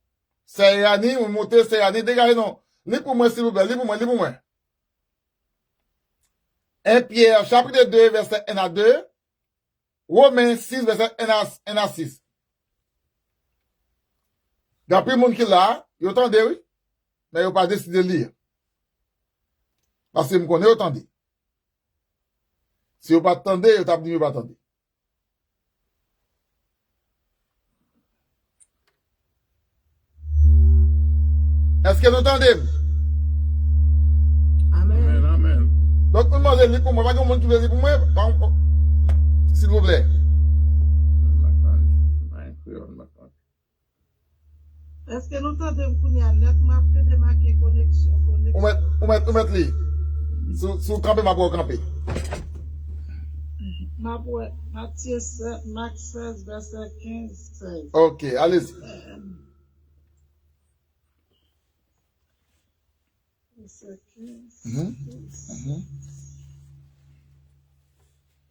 C'est Yanni, vous montez, c'est Yanni, dégagez non. Libre pour moi, s'il vous plaît, libre pour moi, libre pour moi. 1 Pierre, chapitre 2, verset 1 à 2. Romains 6, verset 1 à 6. D'après le monde qui est là, il entendait, oui, mais il n'a pas décidé de lire. Parce que je me connais, il entendait. Si vous pas attendez, il t'a dit, il pas attendez. Est-ce que vous entendez? Amen. Amen. Donc, vous demandez lire pour moi, pas de monde qui veut lire pour moi, s'il vous plaît. Est-ce que nous t'entendons qu'on y a nettement peut démarquer connexion? Vous mettez lire. Sous camper, ma pour camper. Matthieu 7, Marc 16, verset 15, 16. Ok, allez-y. Verset 15, 16.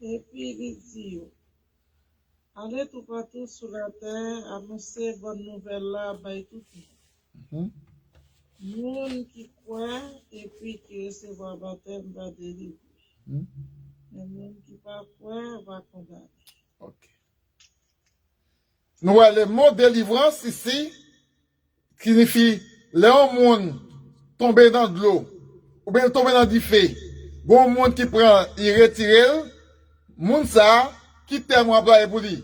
Et puis il dit, allez tout partout sur la terre, annoncer bonne nouvelle là, by tout le monde. Monde qui croit et puis qui recevra le baptême va délivrer. Le monde qui pas croire va condamner. Ok. Nous voyons le mot délivrance ici, qui signifie le monde tomber dans de l'eau, ou bien tomber dans du feu. Bon monde qui prend, il retire, monde ça, qui t'aime employé pour lui.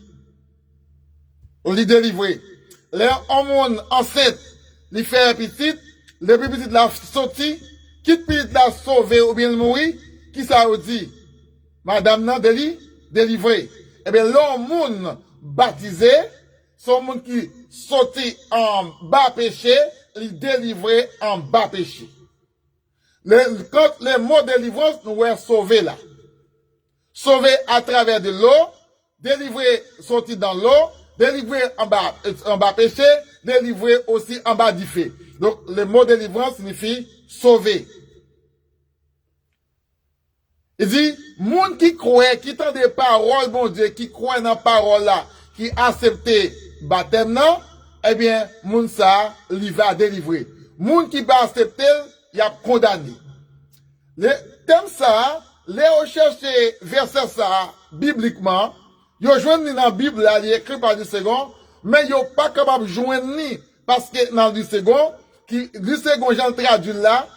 Ou lui délivrer. Le monde enceinte, il fait petit, le petit la sorti, quitte puis la sauver ou bien mourir, qui ça vous dit? Madame nan délivré. Eh bien, l'homme moun baptisé, son monde qui sorti en bas péché, il délivré en bas péché. Quand le mot délivrance, nous est sauvé là. Sauvé à travers de l'eau, délivré sorti dans l'eau, délivré en bas péché, délivré aussi en bas du feu. Donc, le mot délivrance signifie sauver. Il dit, moun qui croit, qui tend des paroles, bon Dieu, qui croit dans la parole là, qui accepte baptême non, eh bien, moun ça, il va délivrer. Moun qui va accepter, il a condamné. Le thème ça, les recherches verset ça, bibliquement, yo joignent dans la Bible là, il est écrit par du second, mais yo pas capable de joindre ni, parce que dans du second, du second, j'en traduis là,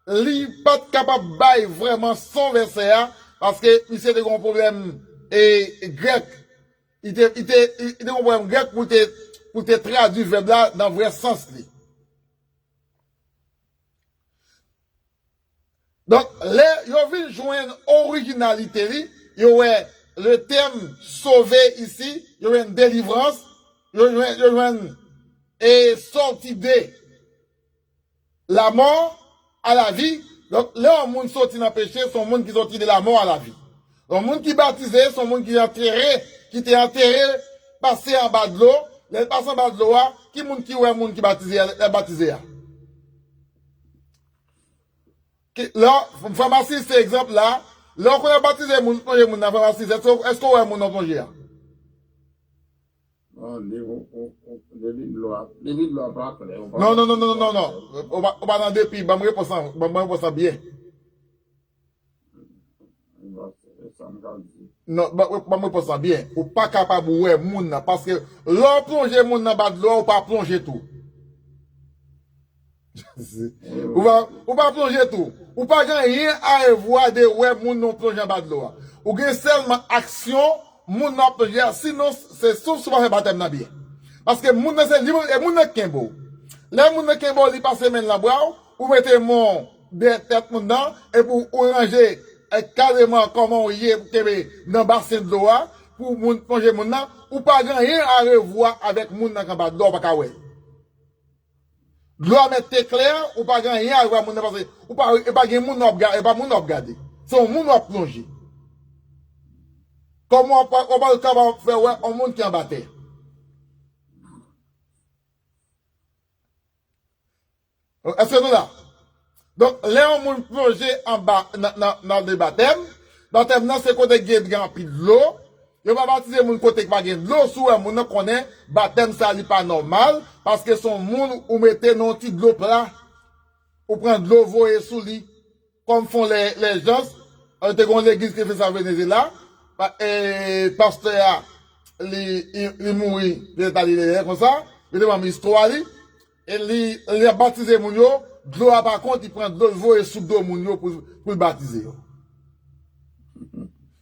li pas capable de bailler vraiment son verset parce que il c'est un problème grec. Il était un problème grec pour te traduire le verbe là dans le vrai sens. Donc, là, yo vient joindre originalité, yo le terme sauver ici, yo une délivrance, yo joindre et sortie de la mort à la vie. Donc, là, un monde sorti dans le péché, son monde qui sorti de la mort à la vie. Un monde qui baptisé, son monde qui est enterré, passé en bas de l'eau, les passé en bas de l'eau, qui monde qui ouais monde qui baptisé. Là, pharmacie, c'est exemple là. Là, on a baptisé moun plongé moun dans pharmacie, est-ce qu'on ouais moun dans plongé? Non. On va dans deux pays, on va me répondre bien. Non, on va me répondre bien. Ou pas capable de voir moun, parce que l'on plonge moun dans bas de l'eau, ou pas plonger tout. Ou pas plonger tout. Ou pas rien à voir de ouais moun non plonger en bas de l'eau. Ou gagne seulement action, moun non plonger, sinon c'est sauf souvent faire baptême nan bien. Parce que moun c'est libre et moun nan kembo. Les moun nan kembo li passe men la boire, ou mettez mon de tête moun nan et pour ranger carrément comment y est dans bassin de l'eau pour moun plonger moun nan, ou pas rien à revoir avec moun nan bas de l'eau pas kawè. L'eau mette clair, ou pas rien à voir moun nan parce ou pas gen moun nan regarder. C'est un moun nan plonger. Comment on va capable faire ouais un monde qui en battait. Est-ce que nous là? Donc, là, on plongé en bas dans le baptême. Baptême, c'est côté qui est rempli de l'eau. Il va baptiser mon côté qui va de l'eau. Soit mon connaît, baptême, ça n'est pas normal. Parce que son monde, ou mettez non petit de l'eau plat. Ou prendre de l'eau, voyer sous lit. Comme font les gens. On était dans l'église qui fait ça au Venezuela. Et pasteur, il mourit, il est allé comme ça. Il est dans l'histoire. Et il a baptisé mon yo, de l'eau par contre, il prend de l'eau et sous d'eau mon yo pour le baptiser.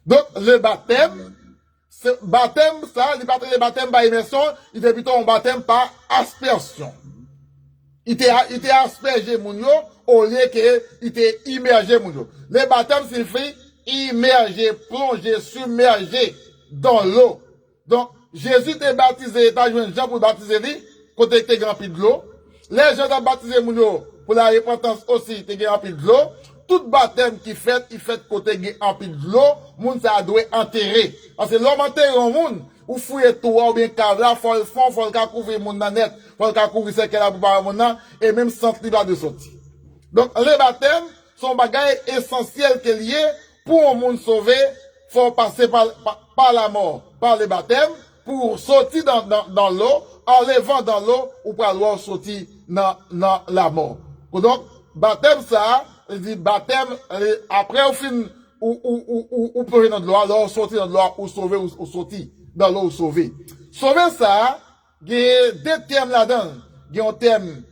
Donc, le baptême, ça, le baptême par immersion, il était plutôt un baptême par aspersion. Il était aspergé mon yo, au lieu qu'il était immergé mon yo. Le baptême signifie immergé, plongé, submergé dans l'eau. Donc, Jésus était baptisé, t'as joué Jean pour baptiser lui, côté que t'es rempli de l'eau. Les gens ont baptisé Mounio pour la repentance aussi, t'es rempli de l'eau. Tout baptême qui fait, il fait côté rempli de l'eau, moun ça doit enterrer. Parce que l'homme enterre un moun, ou fouille tout, ou bien cabla, faut le couvrir moun nan net, faut le couvrir ce qu'elle a pour par moun nan, et même sans libre de sortir. Donc, les baptêmes sont bagailles essentiels que lié pour un monde sauvé, faut passer par la mort, par le baptême, pour sortir dans l'eau, en levant dans l'eau, ou pour alors sortir dans la mort. Donc, baptême ça, il dit baptême, après au fin, ou plonger dans l'eau, alors sortir dans l'eau, ou sauver, ou sortir dans l'eau, ou sauver. Sauver ça, il y a deux termes là-dedans. Il y a un terme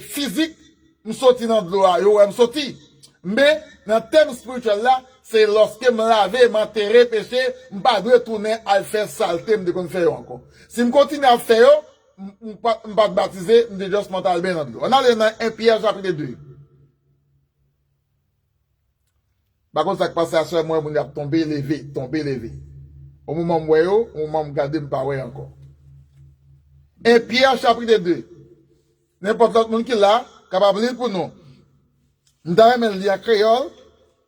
physique, me sortir dans l'eau, ou me sortir. Mais, dans le thème spirituel là, c'est lorsque me laver, m'enterrer, péché, m'pas de retourner à faire saleté, me de faire encore. Si me continue à faire, m'pas baptiser, me juste mental bien dans l'eau. On a dans 1 Pierre chapitre 2. Par contre, ça qui passe à ce moment, on a tombé, levé. Au moment où au moment où regarder, je ne encore. Et Pierre, chapitre 2. N'importe quel monde qui est là, capable de lire pour nous. Nous avons lire en créole,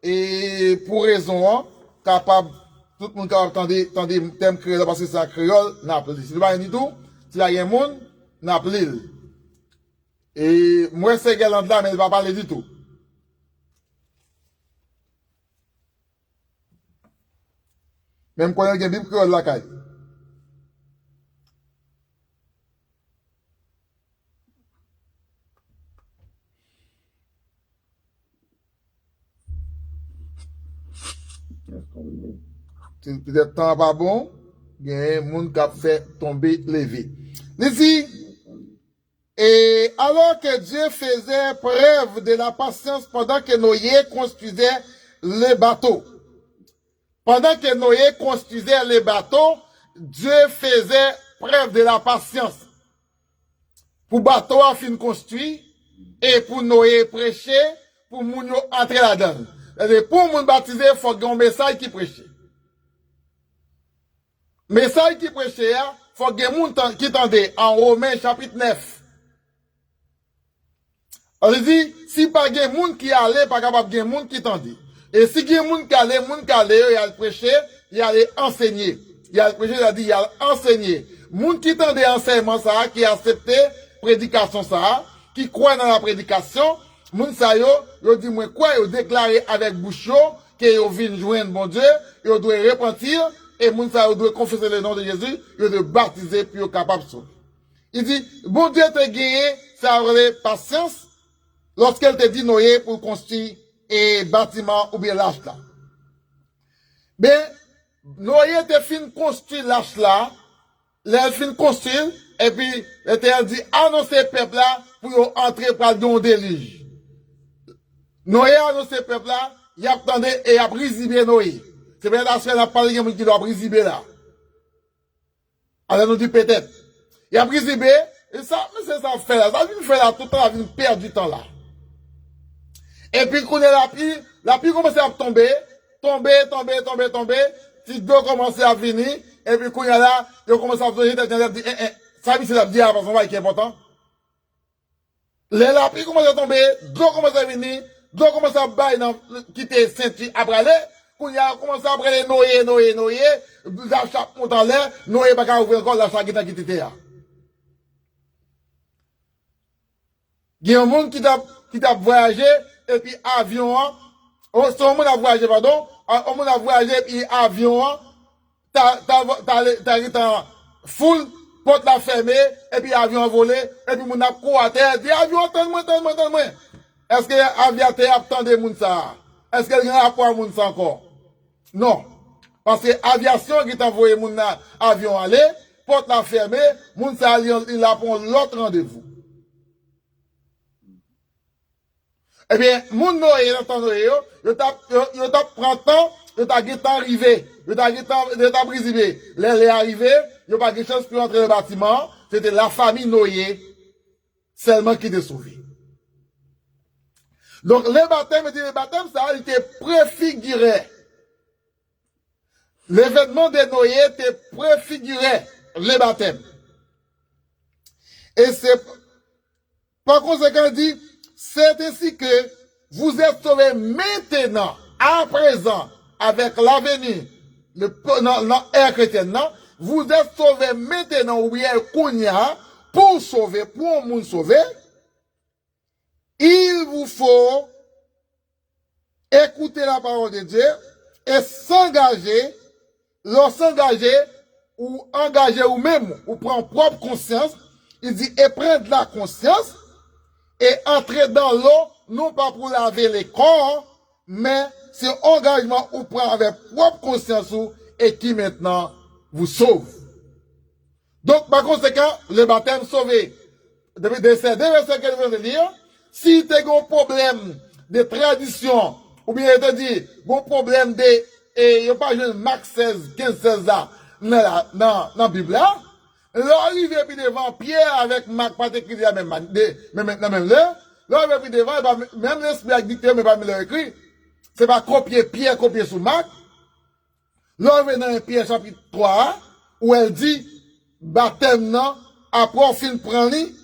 et pour raison, capable, tout le monde capable d'entendre thème créole, parce que c'est en créole, n'a pas si pas du tout, si il y a un monde, n'a pas et moi, c'est galant là, mais il ne va pas parler du tout. Même quand il y a une Bible créole là, caille. Peut-être temps pas bon, il y a un monde qui a fait tomber levé. Il dit, et alors que Dieu faisait preuve de la patience pendant que Noé construisait le bateau. Pendant que Noé construisait le bateau, Dieu faisait preuve de la patience. Pour le bateau à fin construit, et pour Noé prêcher, pour moun yo entrer là-dedans. Pour moun baptiser, il faut qu'il y ait un message qui prêche. Message qui prêche, il faut qu'il y ait un moun qui tendait en Romains chapitre 9. On dit, si pas gen moun qui allait, pas capable gen moun qui tendait. Et si gen moun qui allait, il a prêché, il a enseigné. Il a prêché, il a dit, il a enseigné. Moun qui tendait enseignement ça, qui accepté prédication ça, qui croit dans la prédication, moun sa yo dit moi quoi, yo déclaré avec bouche que yo vinn joindre bon Dieu, yo doit repentir et moun sa yo doit confesser le nom de Jésus, yo doit baptiser puis yo capable de sauver. Il dit bon Dieu te gagné, ça aurait patience lorsqu'elle te dit Noé pour construire un bâtiment ou bien l'arche là. Ben Noé te fin construire l'arche là, elle fin construire et puis l'Éternel dit annoncer peuple là pour entrer par le déluge. Noé a annoncé peuple là, il attendait et a brisé Noé. C'est bien là qu'on a parlé de qui doit briser là. Alors nous dit peut-être. Il a brisé et ça, c'est ça fait là. Ça vient faire là tout le temps, ça vient perdre du temps là. Et puis quand la pluie commence à tomber. Si l'eau commence à venir, et puis quand il y a là, il commence à venir, ça c'est la dire parce qu'on qui est important. La pluie commence à tomber, l'eau commence à venir, l'eau commence à bailler dans, quitter Saint-Ti à braler, quand il a commencé à braler Noé, la chape monte en l'air, Noé va pas ouvrir encore la chape qui t'a quitté là. Il y a un monde qui t'a voyagé, et puis avion, son monde a voyagé, pardon, on monde a voyagé, puis avion, t'as full, porte la fermée, et puis avion volé, et puis mon a couru à terre, dit avion, attends-moi. Est-ce que l'aviateur attend des moun ça? Est-ce qu'il y a un rapport à moun ça encore? Non. Parce que l'aviation qui t'a envoyé moun avion aller, porte la fermée, moun ça, il a pour l'autre rendez-vous. Eh bien, moun Noé, yo t'a prend temps, yo t'a arrivé, yo t'a brisé. Les arrivé, yo pas de chance pour entrer dans le bâtiment, c'était la famille Noé, seulement qui était sauvé. Donc, le baptême, ça a été préfiguré. L'événement de Noé était préfiguré, le baptême. Et c'est, par conséquent, dit, c'est ainsi que vous êtes sauvés maintenant, à présent, avec l'avenir, l'ère chrétienne, vous êtes sauvés maintenant, ou bien, Kounia, pour sauver, pour moun sauver, il vous faut écouter la parole de Dieu et s'engager, ou engager ou même, ou prendre propre conscience, il dit, et prendre la conscience, et entrer dans l'eau, non pas pour laver les corps, mais c'est engagement ou prend avec propre conscience et qui maintenant vous sauve. Donc, par conséquent, le baptême sauvé. De ces deux versets que je viens de lire, si tu as un problème de tradition, ou bien je te dis, un problème de, et il n'y a pas de Marc 16, 15, 16 là, dans la Bible là, l'arrivée puis devant Pierre avec Marc, pas écrit la même l'heure, l'arrivée puis devant, même l'esprit a dicté, mais pas me l'écrit. C'est pas copier Pierre, copier sous Marc. Là, on dans Pierre chapitre 3, où elle dit, baptême, non, après on fin prend lui,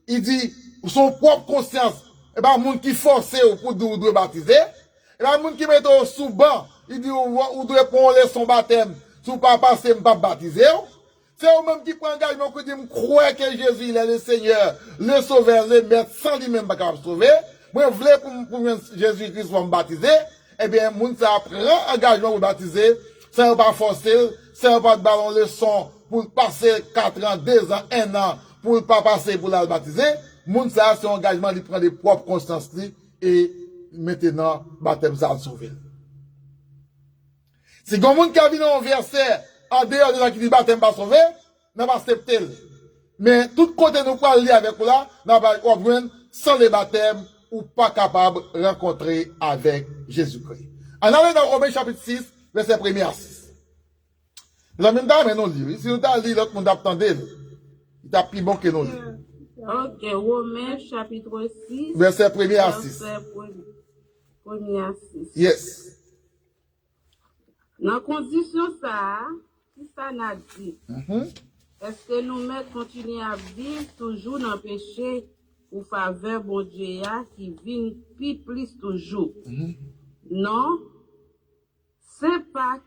il dit, son propre conscience, et ben, moun qui force pour doit baptiser, et ben, moun qui met au sous banc, il dit, ou doit prendre son baptême, sous pas passer, pas baptiser. C'est eux-mêmes qui prennent engagement, qui disent, croire que Jésus, il est le Seigneur, le Sauveur, le Maître, sans lui-même pas capable de sauver. Moi, je voulais pour Jésus-Christ me baptiser, eh bien, moun ça prend engagement pour baptiser, ça pas forcer, ça pas de ballon leçon pour passer 4 ans, 2 ans, 1 an, pour pas passer pour la baptiser. Moun ça, c'est un engagement qui prend des propres constances et maintenant, baptême ça a sauvé. Si comme moun qui a vu dans un verset, en dehors de la qui dit baptême pas sauvé, n'a pas accepté. Mais tout côté nous pas lié avec là, n'a pas sans le baptême ou pas capable de rencontrer avec Jésus-Christ. En allant dans Romains chapitre 6, verset 1er à 6. Nous avons même non lire. Si nous avons lu, l'autre monde attendait. Il t'a plus bon que nous lire. Ok, Romains chapitre 6. Verset 1er à 6. Verset 1er à 6. Yes. Dans condition ça, si ça n'a dit, est-ce que nous-mêmes continuons à vivre toujours dans le péché pour faveur bon Dieu qui vient plus toujours? Non, c'est pas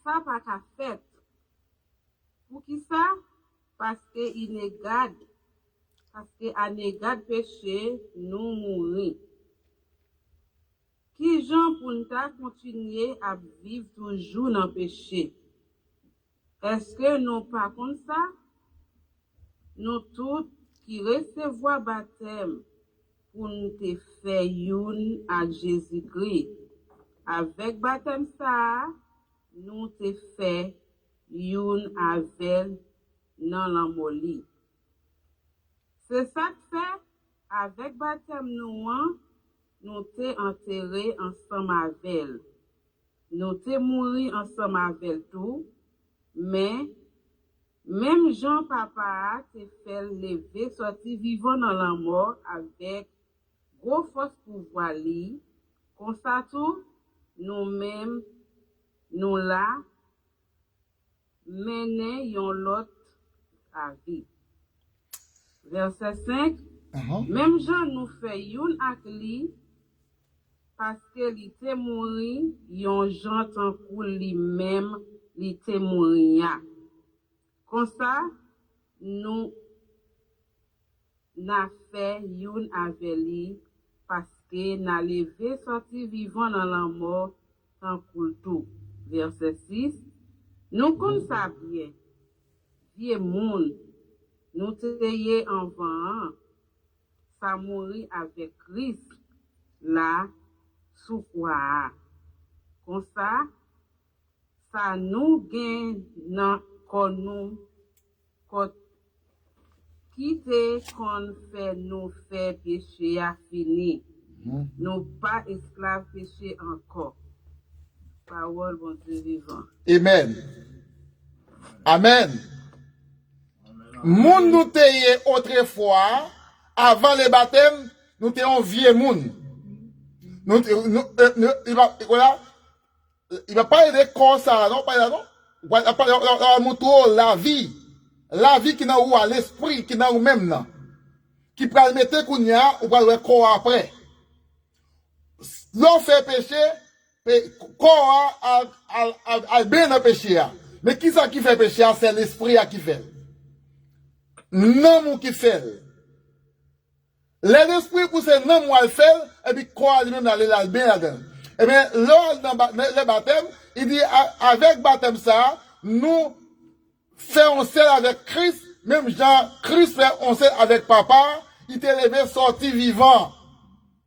ça pas qu'à fait. Pour qui ça? Parce que inégal, parce que à négat péché, nous mourons. Qui gens pour nous continuer à vivre toujours dans le péché? Est-ce que nous pas comme ça? Nous tous qui recevons baptême pour nous te faire une à Jésus-Christ. Avec baptême ça, nous te fait une avec dans l'amoli. C'est ça que fait avec baptême nous te enterré ensemble avec. Nous te mouru ensemble avec tout, mais même Jean Papa te fait lever, sortir vivant dans la mort avec gros force pouvoir li. Comme ça tout, nous-mêmes, nous là, mener yon l'autre à vie. Verset 5. Même Jean nous fait yon ak li, parce que li te mouri, yon Jean tan kou li même li te mouri ya. Comme ça, nous n'a fait yon avec li, parce que n'a levé sorti vivant dans la mort tant kou tout. Verset 6. Nous comme ça bien, vieux monde, nous te en vain, ça mourir avec Christ, là, sous quoi. Comme ça nous gagne dans nous, quitter qu'on fait nous faire péché à fini. Nous pas esclaves péché encore. Parole bon Dieu vivant. Amen. Amen. Moun nous t'ayé autrefois, avant le baptême, nous t'ayons vieux moun. Il va pas aider comme ça, non, pas là, non. Il va pas montrer la vie qui n'a ou à l'esprit, qui n'a ou même, non. Qui peut le mettre qu'on y a, ou pas le corps après. L'on fait péché, corps a bien dans péché. Mais qui ça qui fait péché? C'est l'esprit qui fait. Non, qui fait. L'esprit pour ce non, moi, le fait, et puis corps lui-même d'aller là, bien là-dedans. Eh bien, lors dans le baptême, il dit, avec baptême ça, nous faisons seul avec Christ, même Jean, Christ fait on seul avec papa, il t'est levé sorti vivant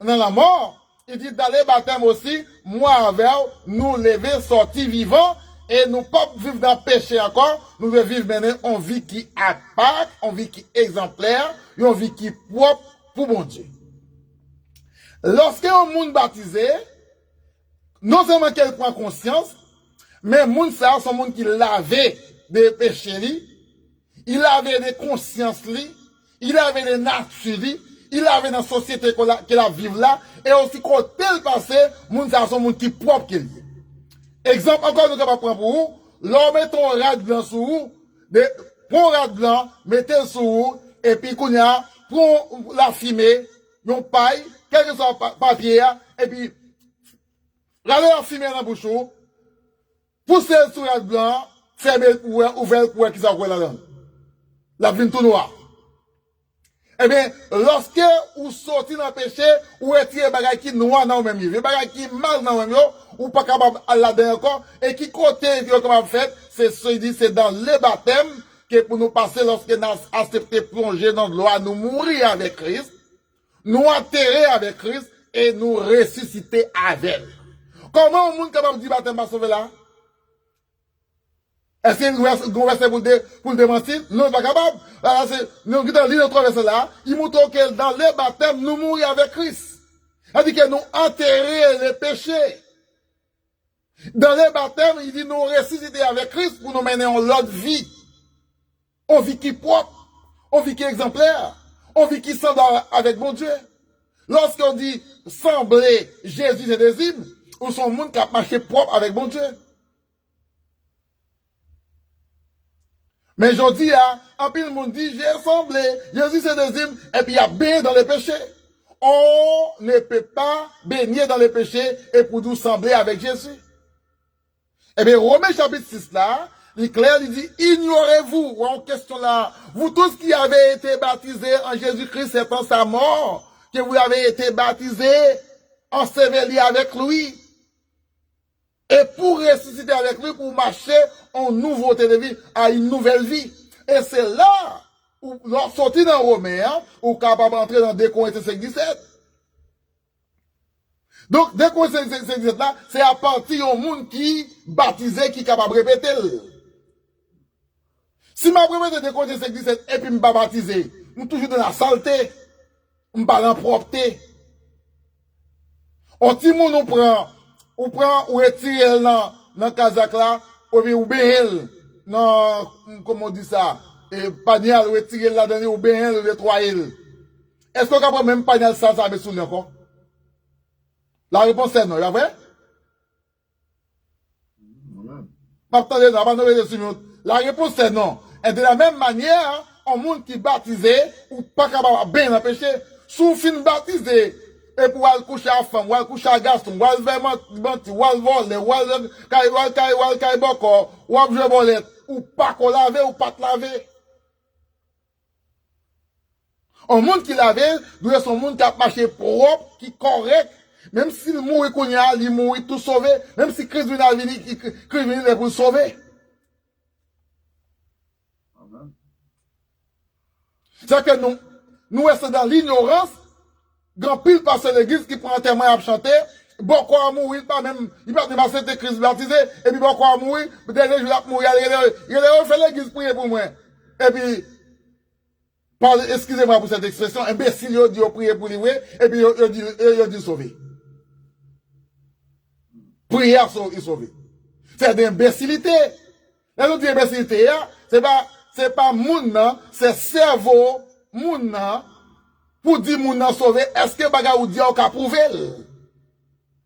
dans la mort. Il dit, dans le baptême aussi, moi avec nous lever sorti vivant, et nous pas vivre dans le péché encore, nous devons vivre maintenant une vie qui appart, une vie qui est exemplaire, une vie qui est propre pour mon Dieu. Lorsque un monde baptisé, non seulement qu'elle prend conscience, mais moun ça, son monde qui lavait des péchés, il avait des consciences, il avait des natures, il avait dans la société qu'il a vivre là, et aussi côté le passé, moun ça son moun qui propre qu'il y. Exemple, encore nous capable prendre pour vous, l'homme met ton rad blanc sur vous, prends rad blanc, mettez le sur vous, et puis qu'on y a, prends la fumée, yon paille, quel que soit papier, et puis, regardez la fumée dans la bouche, poussez le sur rad blanc, fermez le pouvoir, ouvrez le pouvoir qui s'en là-dedans. La vine tout noire. Eh bien, lorsque vous sortez dans le péché, ou retirez les bagages qui noir dans le même livre, les bagages qui mal dans le même livre, ou pas capable à la dernière encore, et qui côté, comment fait, c'est dans le baptême, que pour nous passer lorsque nous acceptons plonger dans l'eau, nous mourir avec Christ, nous enterrer avec Christ, et nous ressusciter avec. Comment on est capable de dire baptême pas sauver là? Est-ce qu'il y a un verset pour le démentir? Non, pas capable. Là, nous avons lu notre verset là. Il montre que dans le baptême, nous mourons avec Christ. C'est-à-dire que nous enterrons les péchés. Dans le baptême, il dit nous ressusciter avec Christ pour nous mener en l'autre vie. On vit qui est propre. On vit qui est exemplaire. On vit qui semble avec mon Dieu. Lorsqu'on dit sembler Jésus et des hymnes, ou son monde qui a marché propre avec mon Dieu. Mais je dis, en plus le monde dit, j'ai semblé, Jésus c'est des hymnes, et puis il y a baigné dans les péchés. On ne peut pas baigner dans les péchés et pour nous sembler avec Jésus. Eh bien, Romains chapitre 6 là, il clair, il dit, ignorez-vous, ou en question là, vous tous qui avez été baptisés en Jésus-Christ, c'est en sa mort, que vous avez été baptisés, ensevelis avec lui. Et pour ressusciter avec lui, pour marcher en nouveauté de vie, à une nouvelle vie. Et c'est là, où, sorti dans Romains, ou capable d'entrer dans 2 Corinthiens 5:17. Donc, 2 Corinthiens 5:17 là, c'est à partir du monde qui baptisé, qui est capable de répéter. Si ma première 2 Corinthiens 5:17, et puis je ne pas baptisé, je suis toujours dans la saleté, je ne pas dans la propreté. On dit, on prend, ou retire dans le kazak là, ou bien, non, comment on dit ça, et panial, ou retire là-dedans, ou bien, ou nettoyer. Est-ce qu'on peut même panial ça met sous le encore? La réponse est non, il y a vrai? La réponse est non. Et de la même manière, un monde qui est baptisé, ou pas capable de bien empêcher, sous fin baptisé, et pour aller coucher à femme, ou aller coucher à garçon, ou aller faire mentir, ou aller voler, ou aller cailler boko, ou aller jouer bolette, ou pas qu'on lave, ou pas te laver. Un monde qui lave, doit être un monde qui a marché propre, qui est correct, même s'il mourit qu'on y a, il mourit tout sauvé, même si Christ vient à venir, Christ vient pour le sauver. C'est que nous restons dans l'ignorance. Grand pile passe l'église qui prend un témoin à chanter, bon quoi à mourir, pas même, il va dépasser tes Christ baptisé, et puis bon quoi à mourir, dernier jour à mourir, il a fait l'église prier pour moi. Et puis, excusez-moi pour cette expression, imbécile, il dit prier pour lui, et puis il dit sauver. Prière, il sauver. C'est d'imbécilité. Là, nous disons imbécilité, c'est pas moun nan, c'est cerveau, moun nan, pour dire moun nan sauvé, est-ce que baga ou dit ou ka prouvé?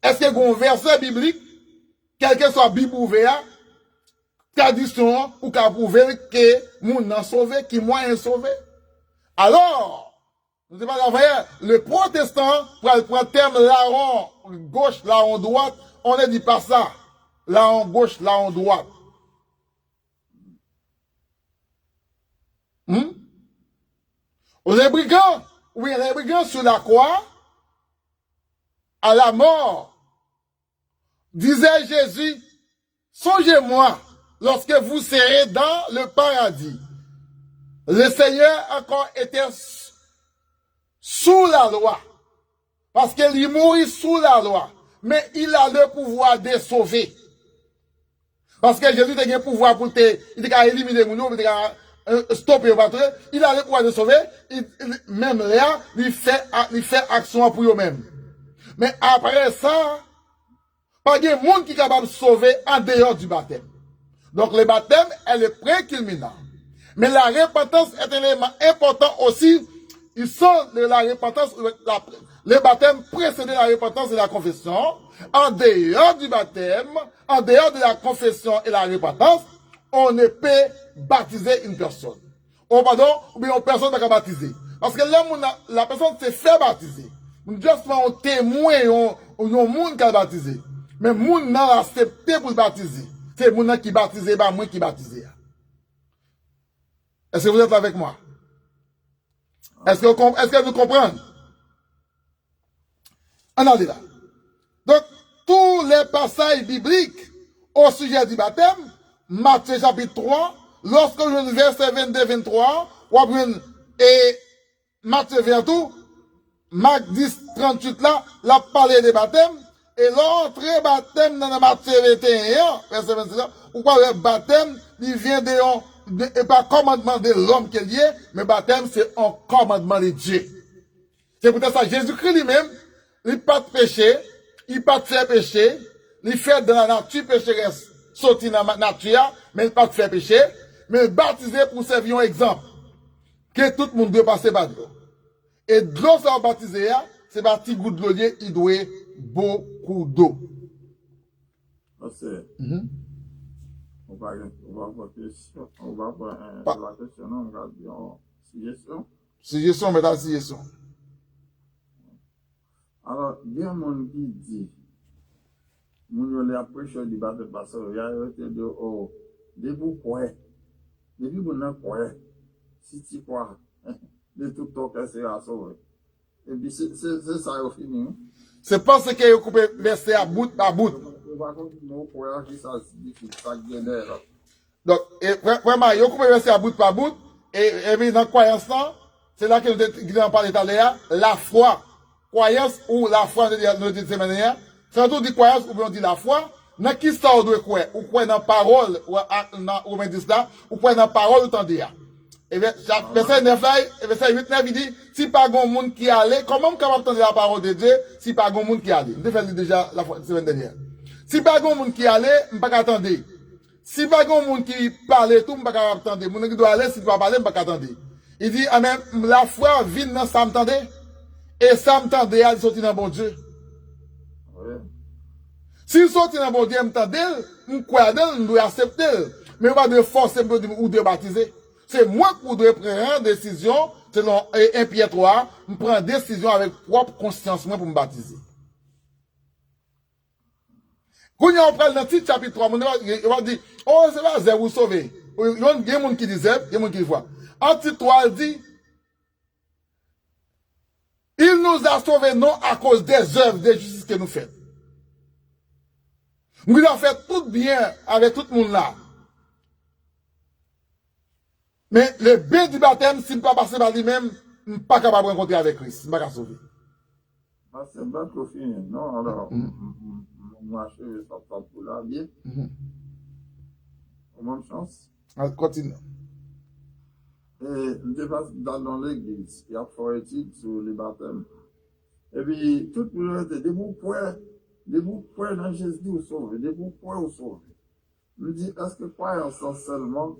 Est-ce que gon verset biblique, quel que soit Bible ouvert, tradition, ou ka prouvé que moun nan sauvé, qui moyen sauvé? Alors, nous ne pas la le protestant, pour le terme larron gauche, larron droite, on ne dit pas ça. Larron gauche, larron droite. Les brigands, oui, les brigands sur la croix, à la mort, disait Jésus, songez-moi lorsque vous serez dans le paradis. Le Seigneur encore était sous la loi, parce qu'il mourit sous la loi, mais il a le pouvoir de sauver. Parce que Jésus a le pouvoir pour éliminer mon nom, stopper le bateau, il a le pouvoir de sauver, même là, il fait action pour eux-mêmes. Mais après ça, pas de monde qui est capable de sauver en dehors du baptême. Donc le baptême est le préculminant. Mais la repentance est un élément important aussi ils sont la repentance, les baptêmes précédés de la repentance et la confession. En dehors du baptême, en dehors de la confession et la repentance, on ne peut baptiser une personne. Oh pardon, ou bien une personne n'a qu'à baptiser. Parce que là, la personne s'est fait baptiser. Justement, on témoin, on monde qui a baptisé. Mais moun n'a accepté pour baptiser. C'est moun qui baptisé, pas moi qui baptisé. Est-ce que vous êtes avec moi? Est-ce que vous comprenez? On en est là. Donc, tous les passages bibliques au sujet du baptême, Matthieu chapitre 3, lorsque je lis verset 22-23, et Matthieu 22, Marc 10, 38 là, l'a parlé des baptêmes, et l'entrée baptême dans Matthieu 21, verset 26 là, pourquoi le baptême, il vient et pas commandement de l'homme qui est lié, mais baptême c'est un commandement de Dieu. C'est pour ça Jésus-Christ lui-même, il pas de péché, il pas de faire péché, il fait dans la nature pécheresse, sorti dans la nature, mais il pas de faire péché, mais baptisé pour servir un exemple, que tout le monde doit passer par l'eau. Et de l'eau ça baptisé, c'est pas petit goût de l'eau, il doit beaucoup d'eau. On va voir question. On va voir la question, on va dire suggestion. Suggestion, mais dans suggestion. Alors, il y a un monde qui dit, mon les approches du baptême parce qu'il y a été de oh, depuis vous n'avez quoi, si tu crois, de tout ton cœur sera sauvé. Et puis c'est ça au fini. C'est parce que vous coupez verset à bout par bout. Donc, vraiment, vous coupez verset à bout par bout, et puis dans la croyance, c'est là que nous avons parlé tout à l'heure, la foi. Croyance ou la foi de cette manière, c'est un tour de croyance ou bien on dit la foi, dans qui ça on doit croire, ou croire dans la parole, ou bien dit ça, ou croire dans la parole ou t'en dire. Et bien, verset 9 là, verset 8 9, il dit, si pas grand monde qui allait, comment on capable d'entendre la parole de Dieu, si pas grand monde qui allait. Je fait déjà la semaine dernière. Si pas grand monde qui allait, on pas attendre. Si pas grand monde qui parlait tout, on pas attendre. Mon qui doit aller, si doit parler, on pas attendre. Il dit, ah mais, la foi vient dans ça m'entendez? Et ça m'entendait, il sortit dans bon Dieu. Oui. S'il sortit dans bon Dieu, m'entendait, on croit d'elle, on doit accepter. Mais on va de forcer ou de baptiser. C'est moi qui dois prendre une décision, selon 1 Pierre 3, je prends une décision avec propre conscience moi pour me baptiser. Quand on prend dans le titre chapitre 3, on va dire, oh, c'est pas zéro sauvé. Il y a des gens qui disent, il y a des gens qui voient. En titre 3, il dit, il nous a sauvés non à cause des œuvres de justice que nous faisons. Nous avons fait tout bien avec tout le monde là. Mais le bien du baptême, s'il ne peut pas passer par lui-même, il n'est pas capable de rencontrer avec Christ. Il ne peut pas sauver. C'est pas trop fini. Non, alors, moi, je vais sortir pour la vie. Bonne chance. Continue. Et je passe dans l'église, il y a fait étude sur le baptême. Et puis, tout le monde était debout pour dans Jésus ou sauver, debout pour ou sauver. Je me dis, est-ce que croyance seulement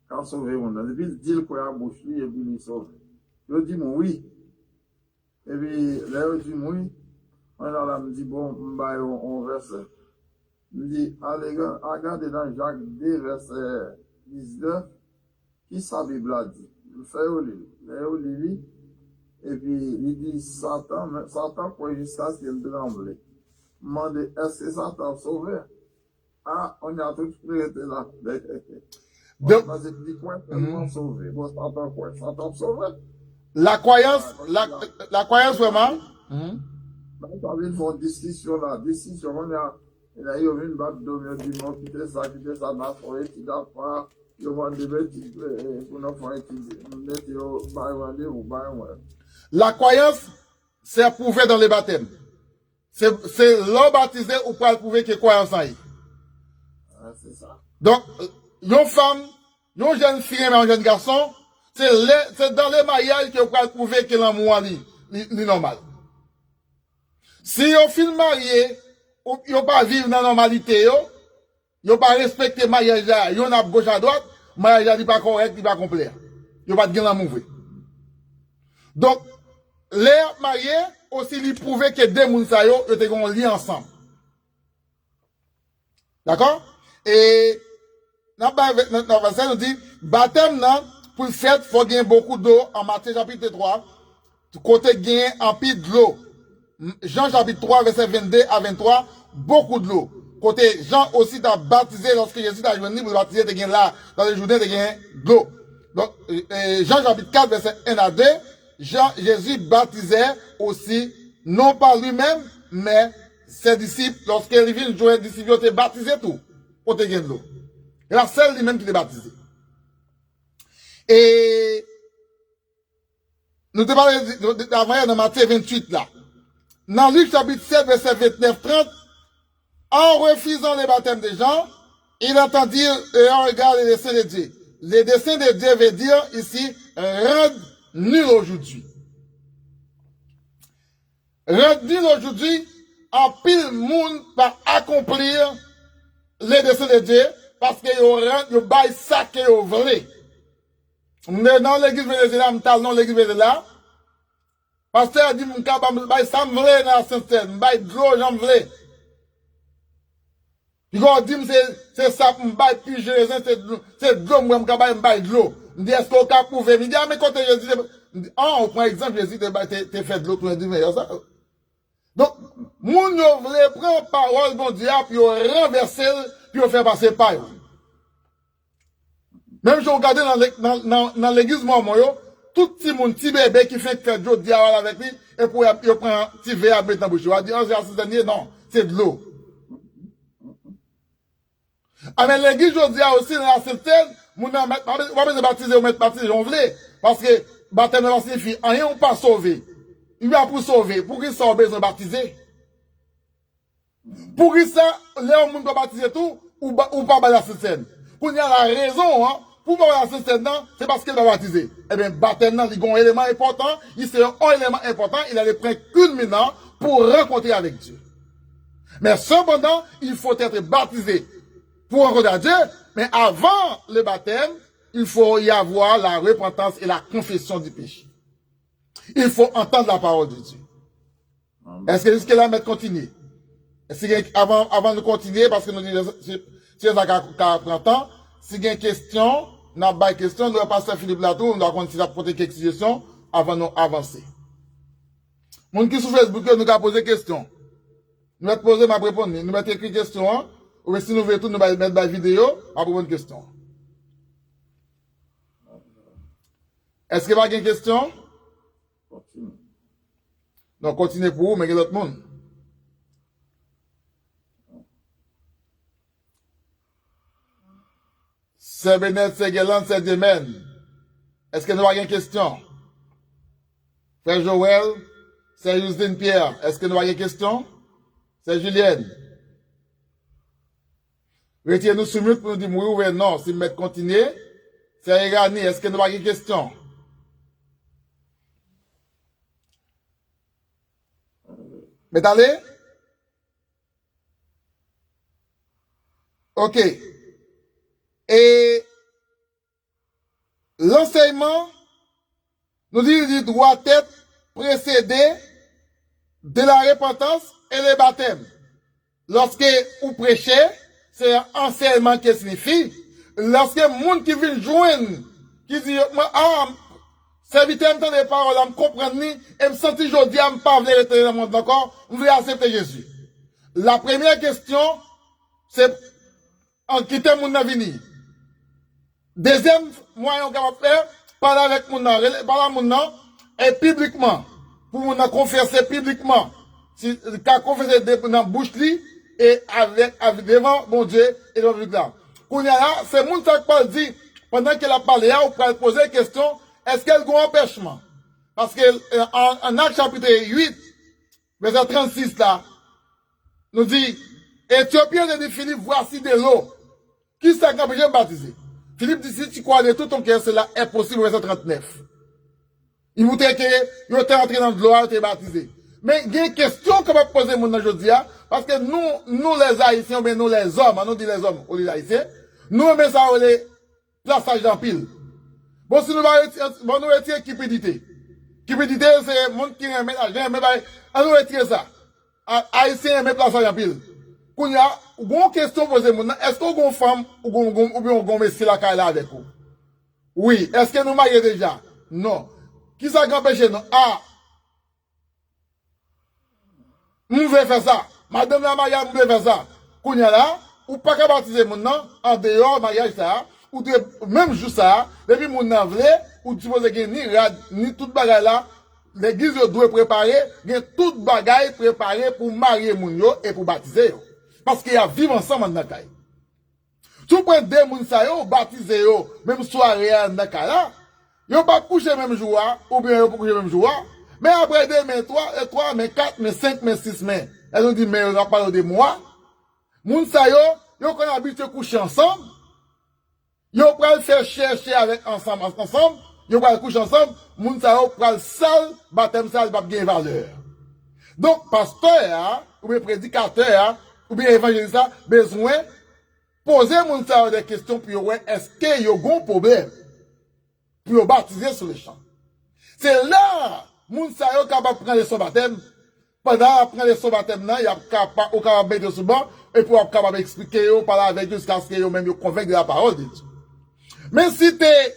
quand sauver mon âme? Et puis, il dit le croyant bouche et puis il sauve. Je dis, oui. Et puis, là, je dis, oui. On me dit, bon, on verse. Je me dis, allez, regardez dans Jacques 2, verset 19. Qui sa Bible a dit? Il fait au lit. Et puis, il dit, Satan pour jusqu'à ce qu'il tremble. Demande, est-ce que Satan sauvé? Ah, on a tout prêté là. Donc, sauvé. Bon, Satan quoi? Satan sauvé? La croyance vraiment? Ils font discussion là. Discussion, on a, il a eu une batte d'homme, il dit, non, quittez ça, n'a pas été d'accord. La croyance, c'est prouvé dans les baptêmes. C'est l'homme baptisé ou pas prouver que croyance en y. C'est ça. Donc, une femme, une jeune fille et un jeune garçon, c'est dans les mariages que vous pouvez prouver que l'amour est normal. Si on finit marié, ou yon pas vivre dans la normalité, yon pas respecter le mariage là, yon a gauche à droite, le mariage là n'est pas correct, n'est pas complet. Yon pas de l'amour. Donc, les mariés, aussi, ils prouvaient que deux moun sa yo, ils étaient liés ensemble. D'accord? Et, dans le verset, nous dit, baptême, non, pour le fait, il faut gagner beaucoup d'eau, en Matthieu chapitre 3, côté gagner en pile de l'eau. Jean chapitre 3, verset 22 à 23, beaucoup de l'eau. Côté Jean aussi t'a baptisé lorsque Jésus t'a venu pour baptiser, t'es là, dans les journées, t'es de l'eau. Donc, Jean chapitre 4, verset 1 à 2, Jésus baptisait aussi, non pas lui-même, mais ses disciples, lorsqu'il vient jouer les disciples, ils ont baptisé tout, pour te gagner de l'eau. Et la seule lui-même qui l'a baptisé. Et, nous te parlons avant dans Matthieu 28 là. Dans Luc chapitre 7, verset 29-30, en refusant les baptêmes des gens, il entendit et en regard les desseins de Dieu. Les desseins de Dieu veut dire ici, rendre nul aujourd'hui. Rendre nul aujourd'hui, en pile monde va accomplir les desseins de Dieu, parce que yo bail ça que yo volé. Dans l'église Venezuela, dans l'église Venezuela, pasteur a dit, m'kaba ça me vle dans la Sainte-Seine, m'bail de l'eau, j'en vle. Puis quand on dit, c'est ça, m'bail puis je c'est de l'eau, m'kaba m'bail de l'eau. M'dit, est-ce qu'on peut prouver? M'dit, ah, mais quand Jésus, on prend exemple, Jésus, t'es fait de l'eau, tu dit, mais ça. Donc, moun yo vle prendre parole, bon Dieu, puis on renverse, puis on fait passer par eux. Même si on regarde dans l'église Mormon, tout petit monde, petit bébé qui fait que Dieu diable avec lui, et pour il prend un petit verre à mettre dans la bouche. Il dit, non, c'est de l'eau. Ah, mais l'église aujourd'hui aussi, dans la Sainte-Seine, on va pas baptiser ou mettre baptiser, on veut. Parce que, baptême ne signifie rien, on pas sauver. Il va pour sauver. Pour qui ça, on a besoin de baptiser? Pour qui ça, là, on peut baptiser tout, ou pas la Sainte-Seine? Pour y a la raison, hein. Pour voir la Sainte-Seine, c'est parce qu'il va baptiser. Eh bien, baptême, il y a un élément important, il c'est un élément important, il a les points culminants pour rencontrer avec Dieu. Mais cependant, il faut être baptisé pour rencontrer Dieu, mais avant le baptême, il faut y avoir la repentance et la confession du péché. Il faut entendre la parole de Dieu. Est-ce que jusque-là, mais continuer? Est-ce que avant de continuer, parce que nous disons, si ça prend temps, si il y a une question, n'a pas de question, nous allons passer à Philippe Latour, nous allons continuer à poser quelques questions avant de nous avancer. Mon qui sur Facebook, nous allons poser des questions. Nous allons poser ma réponse. Nous allons écrire des questions, ou si nous voulons tout, nous allons mettre la vidéo, à poser une question. Est-ce qu'il y a une question? Non, continuez pour vous, mais il y a d'autres monde. C'est Benet, c'est Guélan, c'est Demen. Est-ce que nous avons une question? Frère Joël, c'est Yusdine Pierre. Est-ce que nous avons une question? C'est Julienne. Retirez-nous sur mute pour nous dire oui ou non. Si nous mettons continuer, c'est Irani. Est-ce que nous avons une question? Mais allez? Ok. Et l'enseignement, nous dit, il doit être précédé de la repentance et le baptême. Lorsque vous prêchez, c'est un enseignement qui signifie, lorsque le monde qui vient joindre, qui dit, ah, serviteur me des paroles, me comprendre, et me sentir aujourd'hui, à me parler dans le monde encore, vous voulez accepter Jésus. La première question, c'est, en quittant mon avenir. Deuxième moyen qu'on va faire, parler avec mon nom, parler mon nom, et publiquement, pour mon confesser publiquement, si, qu'à confesser dans la bouche li, et avec devant mon Dieu, et devant public là. Qu'on y a là, c'est mon qui parle dit, pendant qu'elle a parlé là, on peut poser la question, est-ce qu'elle a un empêchement? Parce que, en Acte chapitre 8, verset 36 là, nous dit, Éthiopien de Philippe, voici de l'eau. Qui s'est empêché de baptiser? Philippe dit, si tu crois de tout ton cœur, cela est possible, verset 39. Il vous dit que, il était entré dans l'eau, il était baptisé. Mais, il y a une question que va poser mon aujourd'hui, parce que nous les Haïtiens, mais nous les hommes, nous dit les hommes, ou les Haïtiens, nous, mais ça, on les plaçage en pile. Bon, si nous va retirer cupidité. Cupidité, c'est monde qui remet l'argent, mais on nous retire ça. Haïtien remet place en pile. Quand il y a une question posée, est-ce qu'on a une femme ou bien on a un monsieur là avec vous? Oui. Est-ce que nous marions déjà? Non. Qui ça qui empêche nous? Ah. Nous voulons faire ça. Madame la mariage, nous voulons faire ça. Quand il y a là, ou pas qu'à baptiser mon nom, en dehors, mariage ça, ou même jour ça, depuis mon nom voulait, ou tu poses que ni rad, ni toute bagaille là, l'église doit préparer, gen toute bagaille préparée pour marier mon yo et pour baptiser yo. Parce qu'il y a vivre ensemble dans la caille. Tu prends deux moun sa yo, baptiser yo, même soirée dans la caille là, yo pas coucher même jour, ou bien yo pas coucher même jour, mais après 2 mai, 3 mai, 4 mai, 5 mai, 6 mai, elles ont dit, mais on a parlé de moi. Moun sa yo qu'on a habitué coucher ensemble, yo pral faire chercher avec ensemble, yo pral coucher ensemble, moun sa yo pral sale, baptême sale, pas bien valeur. Donc, pasteur, ou bien prédicateur, ou bien évangéliste, besoin, poser moun sa yo des questions pour yo, est-ce que yo gon problème, pour yo baptiser sur le champ. C'est là, moun sa yo capable de prendre son baptême, pendant prendre le son baptême, il y a capable de mettre sur banc, et pour être capable d'expliquer, parler avec jusqu'à ce que yo même yo convainc de la parole de Dieu. Mais si t'es,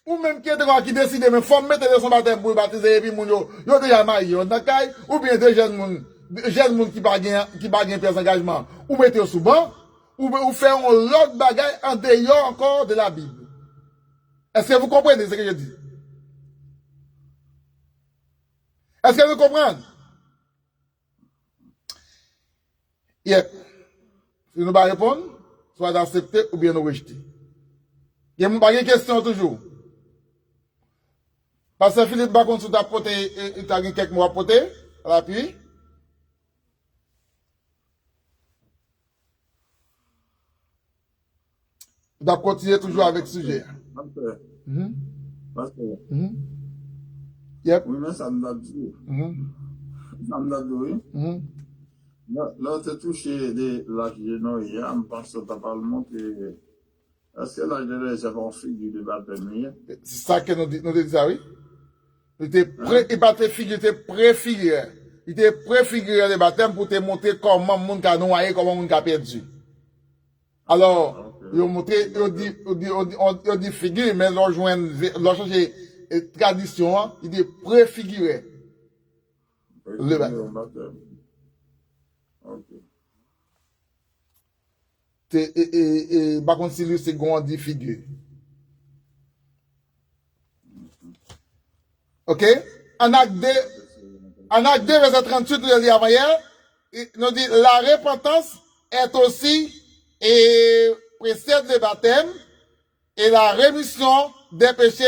ou même qui décide, mais faut mettre son baptême pour baptiser, et puis moun yo déjà marié, on caille, ou bien des jeunes moun qui pas gain pièce engagement, ou mettez sous banc, ou faire un autre bagaille en dehors encore de la Bible. Est-ce que vous comprenez ce que je dis? Est-ce que vous comprenez? Yep. Si nous ne répondre, soit d'accepter ou bien nous rejeter. Il y a une question toujours. Parce que Philippe Bacon sous ta pote, il a quelques mots à poter, à l'appui. On doit continuer toujours avec ce sujet. Yep. Oui, mais ça me l'a dit. Ça me l'a dit. Là, tu as touché l'âge de Noé, je pense que tu as parlé de est-ce que l'âge de Noé, c'est un figure de baptême? C'est ça que nous disons ça, oui. Il était préfiguré. Il était préfiguré le baptême pour te montrer comment moun ka noyé, comment moun ka perdu. Alors, il montré, il dit figure, mais l'on change tradition, il dit préfiguré. Le baptême. Par contre, si lui, c'est grand dit figure. Ok? En acte 2, verset 38, nous dit avant hier, nous dit, la repentance est aussi, et précède le baptême, et la rémission des péchés,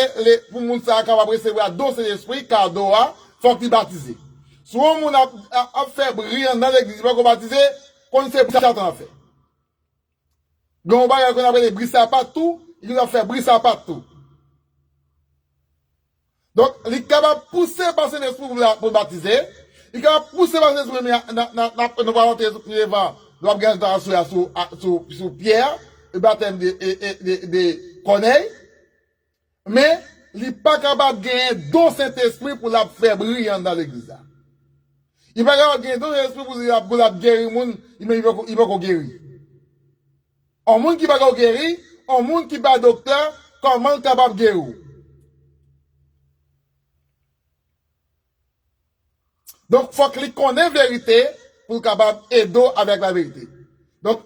pour moun sa capable recevoir dans cet esprit, car doa, faut qu'il baptise. Souvent, moun a fait brillant dans l'église, pas qu'on baptise, qu'on sait pas ce fait. Donc, on va qu'on appelle brisser à partout, il nous a fait brisser à partout. Donc, il est capable de pousser par cet esprit pour baptiser, il est capable de pousser par cet esprit, nous allons rentrer devant, nous allons gagner sur Pierre, le baptême de Corneille, mais il n'est pas capable de gagner dans cet esprit pour la faire briller dans l'église. Il n'est pas capable de gagner dans cet esprit pour la guérir, il va guérir. Un monde qui va guérir, un monde qui va docteur, comment capable de guérir? Donc, il faut qu'il connaisse la vérité pour capable d'aider avec la vérité. Donc,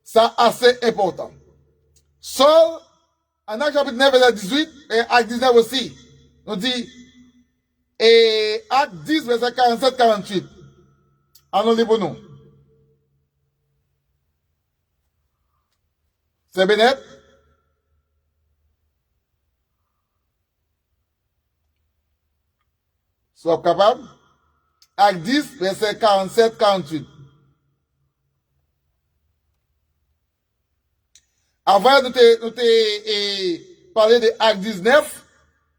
ça assez important. Saul, en Acte chapitre 9, verset 18, et Acte 19 aussi, nous dit, et Acte 10, verset 47-48. Allons-y pour nous. C'est Bennett? Sois capable? Acte 10, verset 47-48. Avant, nous te parlé de Acte 19,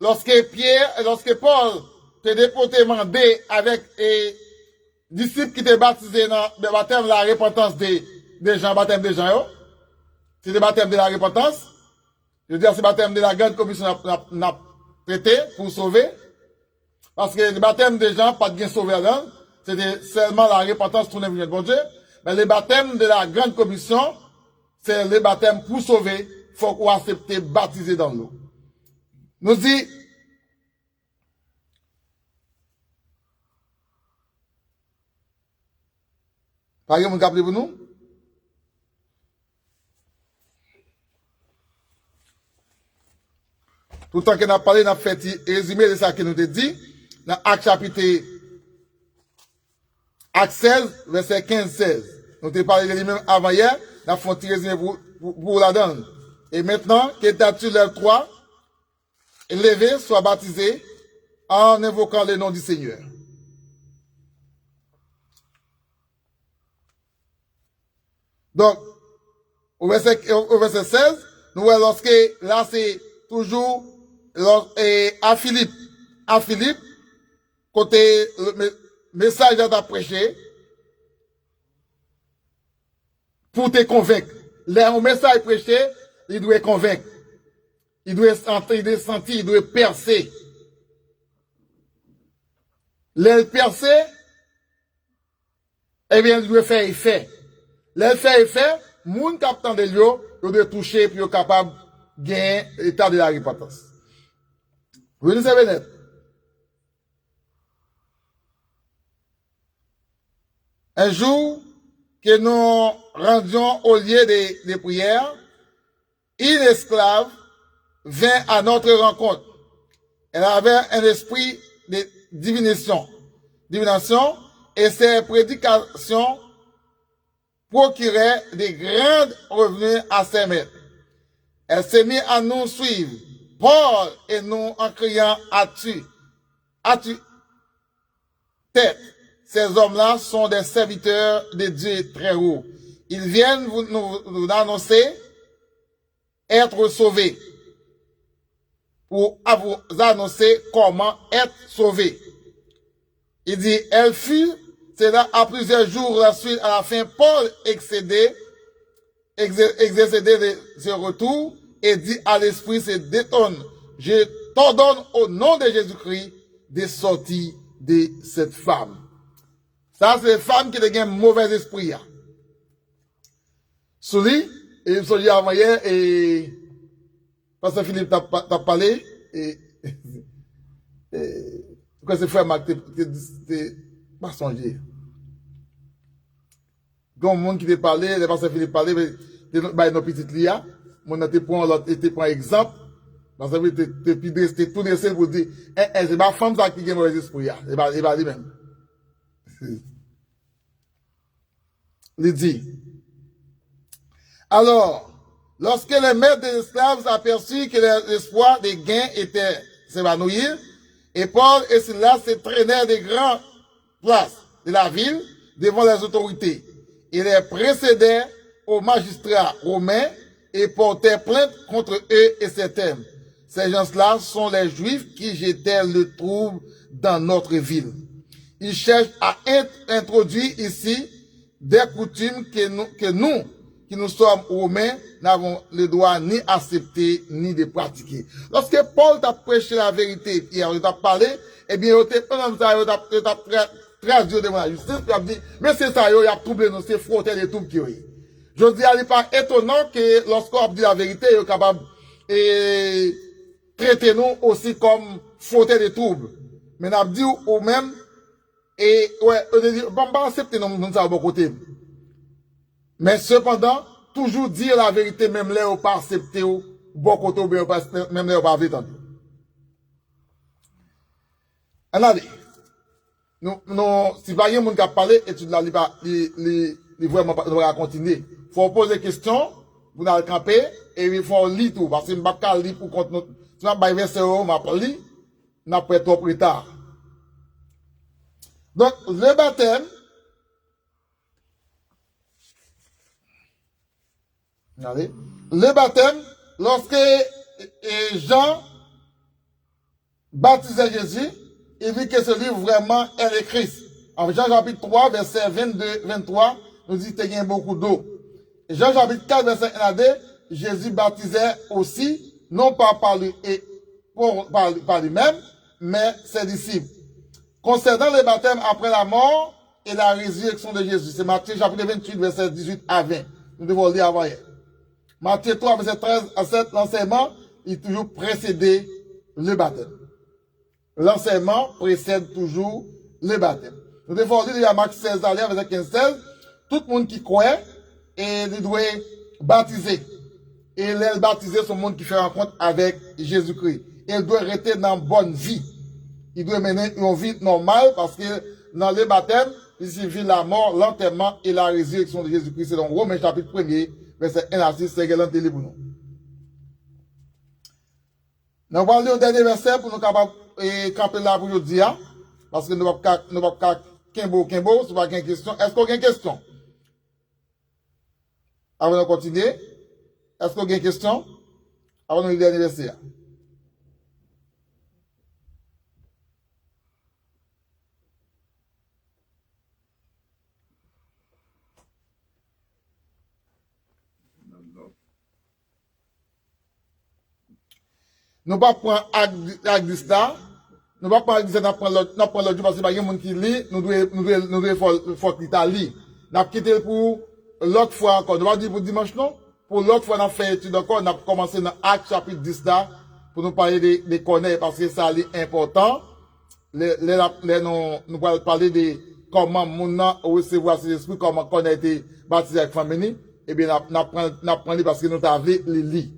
lorsque Paul te déporté avec disciples qui te baptisé dans le baptême de la repentance des gens, baptême des gens, c'est le baptême de la repentance. Je veux dire, c'est le baptême de la grande commission n'a traité pour sauver. Parce que le baptême des gens, pas de bien sauvé là, c'était seulement la repentance tournée vers le bon Dieu. Mais le baptême de la grande commission, c'est le baptême pour sauver. Faut qu'on accepte baptiser dans l'eau. Nous dit, par exemple, vous pour nous? Tout le temps qu'on a parlé, on a fait résumé de ça que nous te dit, dans Acte chapitre, Acte 16, verset 15-16. Nous te parlé de lui-même avant hier, on a fait un résumé pour la donne. Et maintenant, que t'as-tu l'air 3, levé, soit baptisé, en invoquant le nom du Seigneur. Donc, au verset 16, nous voyons lorsque, là c'est toujours, à Philippe, côté le message à prêché, pour te convaincre. Le message prêché, il doit convaincre. Il doit sentir, il doit percer. Le percer, eh bien, il doit faire effet. Le fait effet, moun captant de l'eau, il doit toucher, puis il est capable de gagner l'état de la repentance. Vous nous savez net. Un jour, que nous rendions au lieu des prières, une esclave vint à notre rencontre. Elle avait un esprit de divination, et ses prédications procuraient des grands revenus à ses maîtres. Elle s'est mise à nous suivre, Paul et nous en criant, as-tu tête? Ces hommes-là sont des serviteurs de Dieu très haut. Ils viennent nous annoncer être sauvés. Pour vous annoncer comment être sauvés. Il dit, elle fut, c'est là à plusieurs jours la suite, à la fin, Paul exercédé de ce retour et dit à l'esprit, se détonne. Je t'ordonne au nom de Jésus-Christ de sortir de cette femme. Ça, c'est les femmes qui ont un mauvais esprit. Souli, et Souli avant hier, et Pasteur Philippe t'a parlé, et quand c'est frère Marc, t'es pas songé. Donc, monde qui t'a parlé, le Pasteur Philippe parlait, mais nos petites lias, mon a te prend exemple, parce que t'es tout dressé pour dire, c'est ma femme qui a un mauvais esprit, c'est pas lui-même. Il dit, alors, lorsque le maître des esclaves s'aperçut que l'espoir des gains était s'évanoui, et Paul et Silas se traînaient des grandes places de la ville devant les autorités. Ils les précédaient aux magistrats romains et portaient plainte contre eux et certains. Ces gens-là sont les Juifs qui jetaient le trouble dans notre ville. Ils cherchent à introduire ici des coutumes que nous, qui nous sommes romains, n'avons le droit ni accepter, ni de pratiquer. Lorsque Paul t'a prêché la vérité, hier, il t'a parlé, eh bien, il t'a traduit devant la justice, il a dit, mais c'est ça, il a troublé nous, c'est frotter les troubles qui ont. Je dis, il n'est pas étonnant que lorsqu'on dit la vérité, il est capable de traiter nous aussi comme frotter des troubles. Mais on a dit au même, et ouais, on a dit, bon, pas accepter nous ça à bon côté. Mais cependant, toujours dire la vérité, même là, on pas accepter au bon côté, même là, on pas attendre. Allez, si pas y a monde qui a parlé, étude là, il vraiment va continuer. Faut poser des questions, vous n'allez camper, et il faut lire tout, parce que je ne vais pas lire pour compte notre, si on va verser on va pas lire, n'a pas trop plus tard. Donc, le baptême, regardez, le baptême, lorsque Jean baptisait Jésus, il dit que ce livre vraiment est le Christ. En Jean chapitre 3, verset 22-23, nous dit qu'il y a beaucoup d'eau. Jean chapitre 4, verset 1 à 2, Jésus baptisait aussi, non pas par lui-même, mais ses disciples. Concernant le baptême après la mort et la résurrection de Jésus, c'est Matthieu chapitre 28, verset 18 à 20. Nous devons le lire avant hier. Matthieu 3, verset 13 à 7, l'enseignement est toujours précédé le baptême. L'enseignement précède toujours le baptême. Nous devons lire à Marc 16, verset 15-16. Tout le monde qui croit, et il doit baptiser. Et les baptisés sont le monde qui fait rencontre avec Jésus-Christ. Il doit rester dans une bonne vie. Il doit mener une vie normale parce que dans le baptême, il suffit la mort, l'enterrement et la résurrection de Jésus-Christ. C'est dans Romains chapitre 1er, verset 1 à 6, c'est que l'enterrement pour nous. Nous allons lire le dernier verset pour nous capables de camper là pour aujourd'hui, parce que nous ne pouvons pas Kimbo, c'est pas une question. Est-ce qu'on a une question? Avant de continuer, est-ce qu'on a une question? Avant de lire le dernier verset. Nous ne pouvons pas prendre Agdis là. Nous ne pouvons pas prendre l'autre parce qu'il y a des gens qui lit. Nous devons faire l'Italie. Nous avons quitté pour l'autre fois encore. Nous ne pouvons pas dire pour dimanche non. Pour l'autre fois, nous avons fait étude encore. Nous avons commencé dans Acte chapitre 10 là. Pour nous parler des connaître parce que ça est important. Nous allons parler de comment nous recevoir ces esprits, comment on a été baptisé avec famille. Eh bien, nous apprenons parce que nous avons les lits.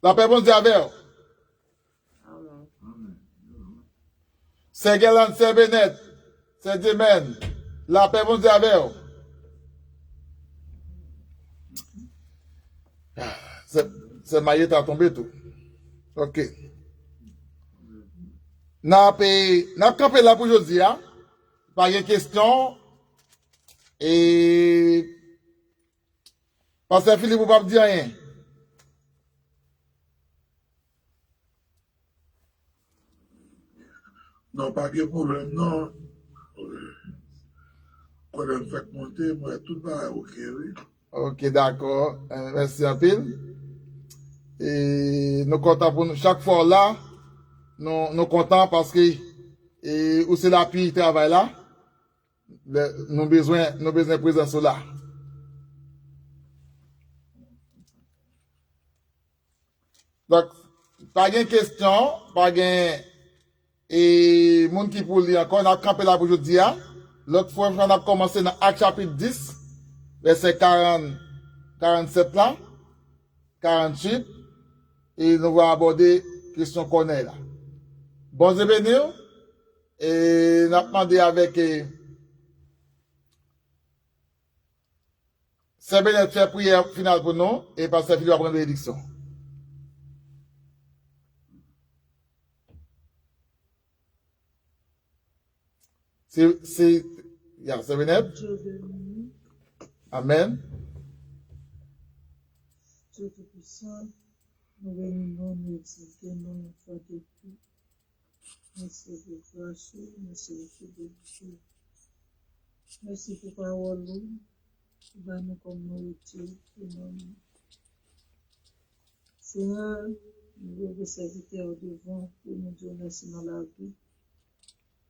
La paix, bon Dieu, avec vous. C'est Galant, c'est Benet, c'est Dimen. La paix, bon Dieu, avec vous. C'est Maïet à tomber tout. Ok. N'a campé là pour aujourd'hui, hein. Pas de questions. Et. Pasteur Philippe, vous ne pouvez pas dire rien. Non, pas de problème, non. Quand elle me fait monter, moi, tout va ok, oui. Ok, d'accord. Merci un peu. Et nous comptons pour nous. Chaque fois là, nous comptons parce que, où c'est l'appui qui travaille là, nous besoin de présence là. Donc, pas de question, pas de et monde qui pour lire encore, on a campé là pour aujourd'hui. L'autre fois, on a commencé dans Acte chapitre 10, verset 47 là, 48, et nous allons aborder la question qu'on est là. Bon, c'est béni, et nous avons demandé avec c'est béni de faire prière finale pour nous, et pasteur Philippe va prendre bénédiction. C'est Bénet. Dieu béni, Amen. Dieu tout-puissant, nous bénissons, nous exaltons, nous fois de tout. Merci de grâce, merci de Dieu. Merci pour parole, pour nous comme nourriture, pour nous. Seigneur, nous avons des serviteurs devant, pour nous dire merci dans la vie.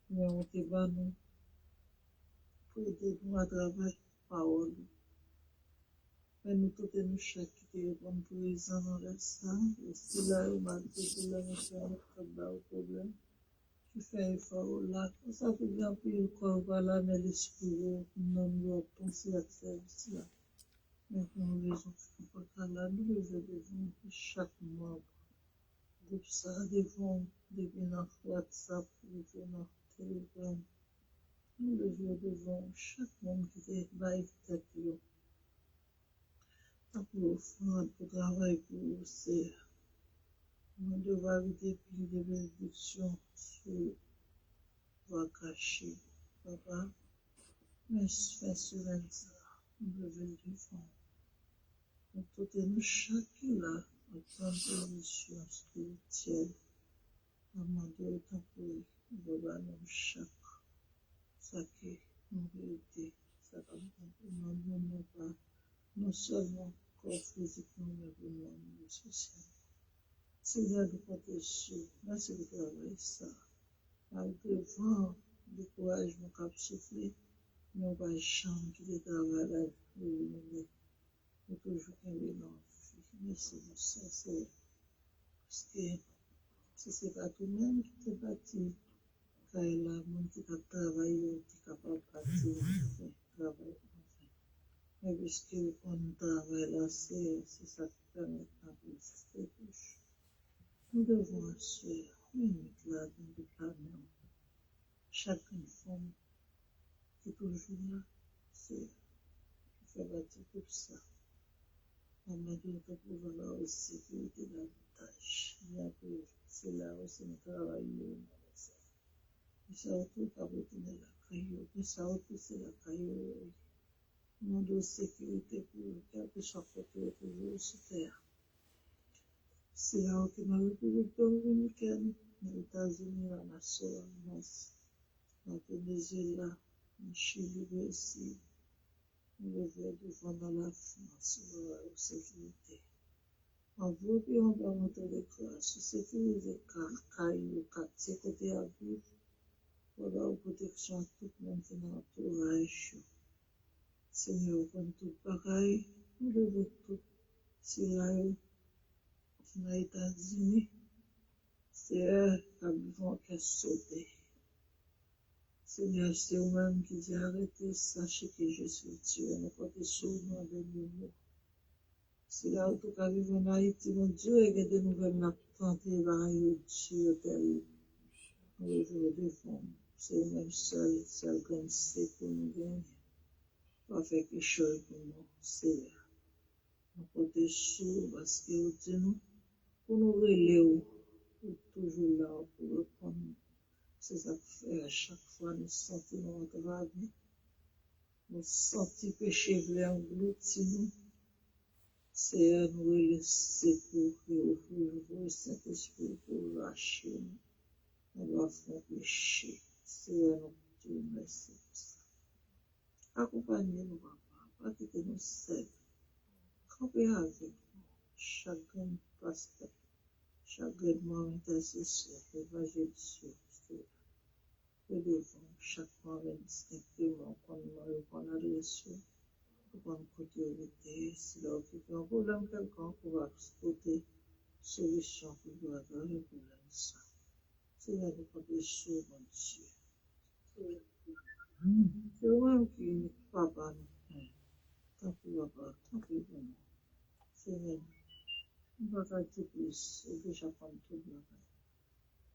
Mais on te bat nous, pour aider nous à travers parole. Mais nous tous nous chaque qui te répond présent dans le sang, et si là, il m'a dit que là, nous sommes au problème. Tu fais un effort là, ça fait bien plus le corps, voilà, mais l'esprit, nous nous penser à service là. Maintenant, nous devons faire là, nous devons chaque mois, groupe ça, devons dans WhatsApp, devons Telegram, nous devons chaque monde qui est là, et tête, pour offrande, pour travail, pour c'est. Nous devons éviter plus de bénédictions sur va cacher, papa. Mais fais semaine ça, nous devons le défendre. Nous tous nous chacun là, en position spirituelle. Maman de autant pour nous nous chaque. Ça qui nous vérité, ça comme nous pas non seulement corps physiquement, mais pour nous social. Seigneur, nous comptons sur merci de travailler ça. Malgré le vent, le courage, mon cap soufflé, mais on va jamais quitter le travail là, nous toujours aimer dans merci pour ça, c'est parce que si ce n'est pas tout-même qui te bâti, car il y a un monde qui a travaillé, qui est capable de bâtir, travail. Mais puisque on travaille là, c'est ça qui permet de touche. Nous devons assurer, mettre là dans le planète. Chaque femme qui est toujours là, c'est fait bâtir tout ça. On m'a dit que pour avoir la sécurité davantage. C'est là aussi nous travaillons. Et ça autour pas retourner la caillou. Et ça autour c'est la caillou. Nous de sécurité pour quelque chose côté toujours sur terre. C'est là où dans la République dominicaine, les États-Unis, la nation, la Venezuela, le Chili, aussi. Nous devons défendre la France, la sécurité. En vous, on va monter les classes, sécuriser caillou, quartier, côté à vivre, pour avoir protection à tout le monde qui est dans l'entourage. Seigneur, comme tout pareil, nous devons tout, c'est là, dans les États-Unis, c'est eux qui vont sauter. Seigneur, c'est vous-même qui dit arrêtez, sachez que je suis Dieu, ne comptez sur nous avec nous. C'est là où tout arrive en Haïti, mon Dieu, et que des nouvelles n'a tenté par Dieu, tel. Nous devons défendre. C'est vous-même seul comme c'est pour nous gagner. Pas faire quelque chose pour nous, c'est nous comptez sur parce que vous dites nous, pour nous relever, pour toujours là, pour reprendre. C'est ça que fait à chaque fois nous sentons notre vie, nous sentons péché voulait engloutir nous. C'est à nous laisser pour le Saint-Esprit pour lâcher nous. Nous avons péché. C'est à nous Dieu merci pour ça. Accompagnez-nous, papa, pas quitter nous seuls. Campez avec nous, chacun pasteur, chacun membre intercesseur, évangéliste. Nous devons chaque moment distinctement qu'on adresse, qu'on côté, si l'on fait un problème quelconque, on va côté solution pour nous avoir le problème ça. C'est là nous protéger, mon Dieu. C'est moi qui ne crois pas nous. Tant pis, papa, tant pis pour nous. Seigneur, on va faire tout plus, et déjà prendre tout le monde.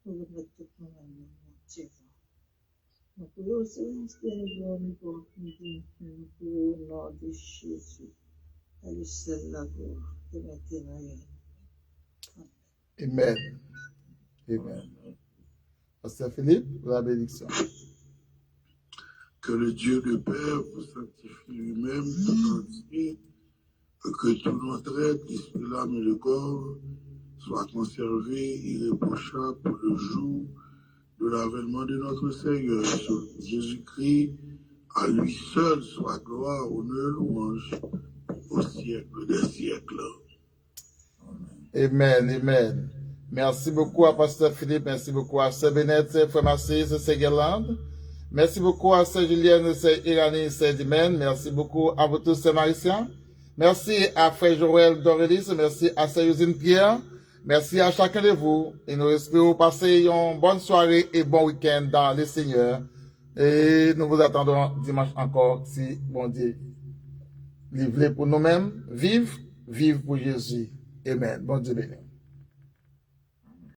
On va mettre tout le monde dans mon Dieu. Nous pouvons aussi rester dans le bon nous pouvons au nom de Jésus, à lui seul la gloire, de maintenant et à Amen. Amen. Pasteur Philippe, la bénédiction. Que le Dieu de Père vous sanctifie lui-même tout entier, que tout notre être, l'esprit, l'âme et le corps soit conservé irréprochable pour le jour de l'avènement de notre Seigneur Jésus-Christ. À lui seul soit gloire, honneur, louange au siècle des siècles. Amen, amen. Merci beaucoup à Pasteur Philippe, merci beaucoup à Sœur Benette, Frère Massé, Sœur Guirlande. Merci beaucoup à Sœur Julienne, Sœur Irani, Sœur Dimène. Merci beaucoup à vous tous, Sœur Mariciens. Merci à Frère Joël Dorélis, merci à Sœur Usine Pierre. Merci à chacun de vous. Et nous espérons passer une bonne soirée et bon week-end dans le Seigneur. Et nous vous attendons dimanche encore, si bon Dieu livre pour nous-mêmes. Vive pour Jésus. Amen. Bon Dieu béni.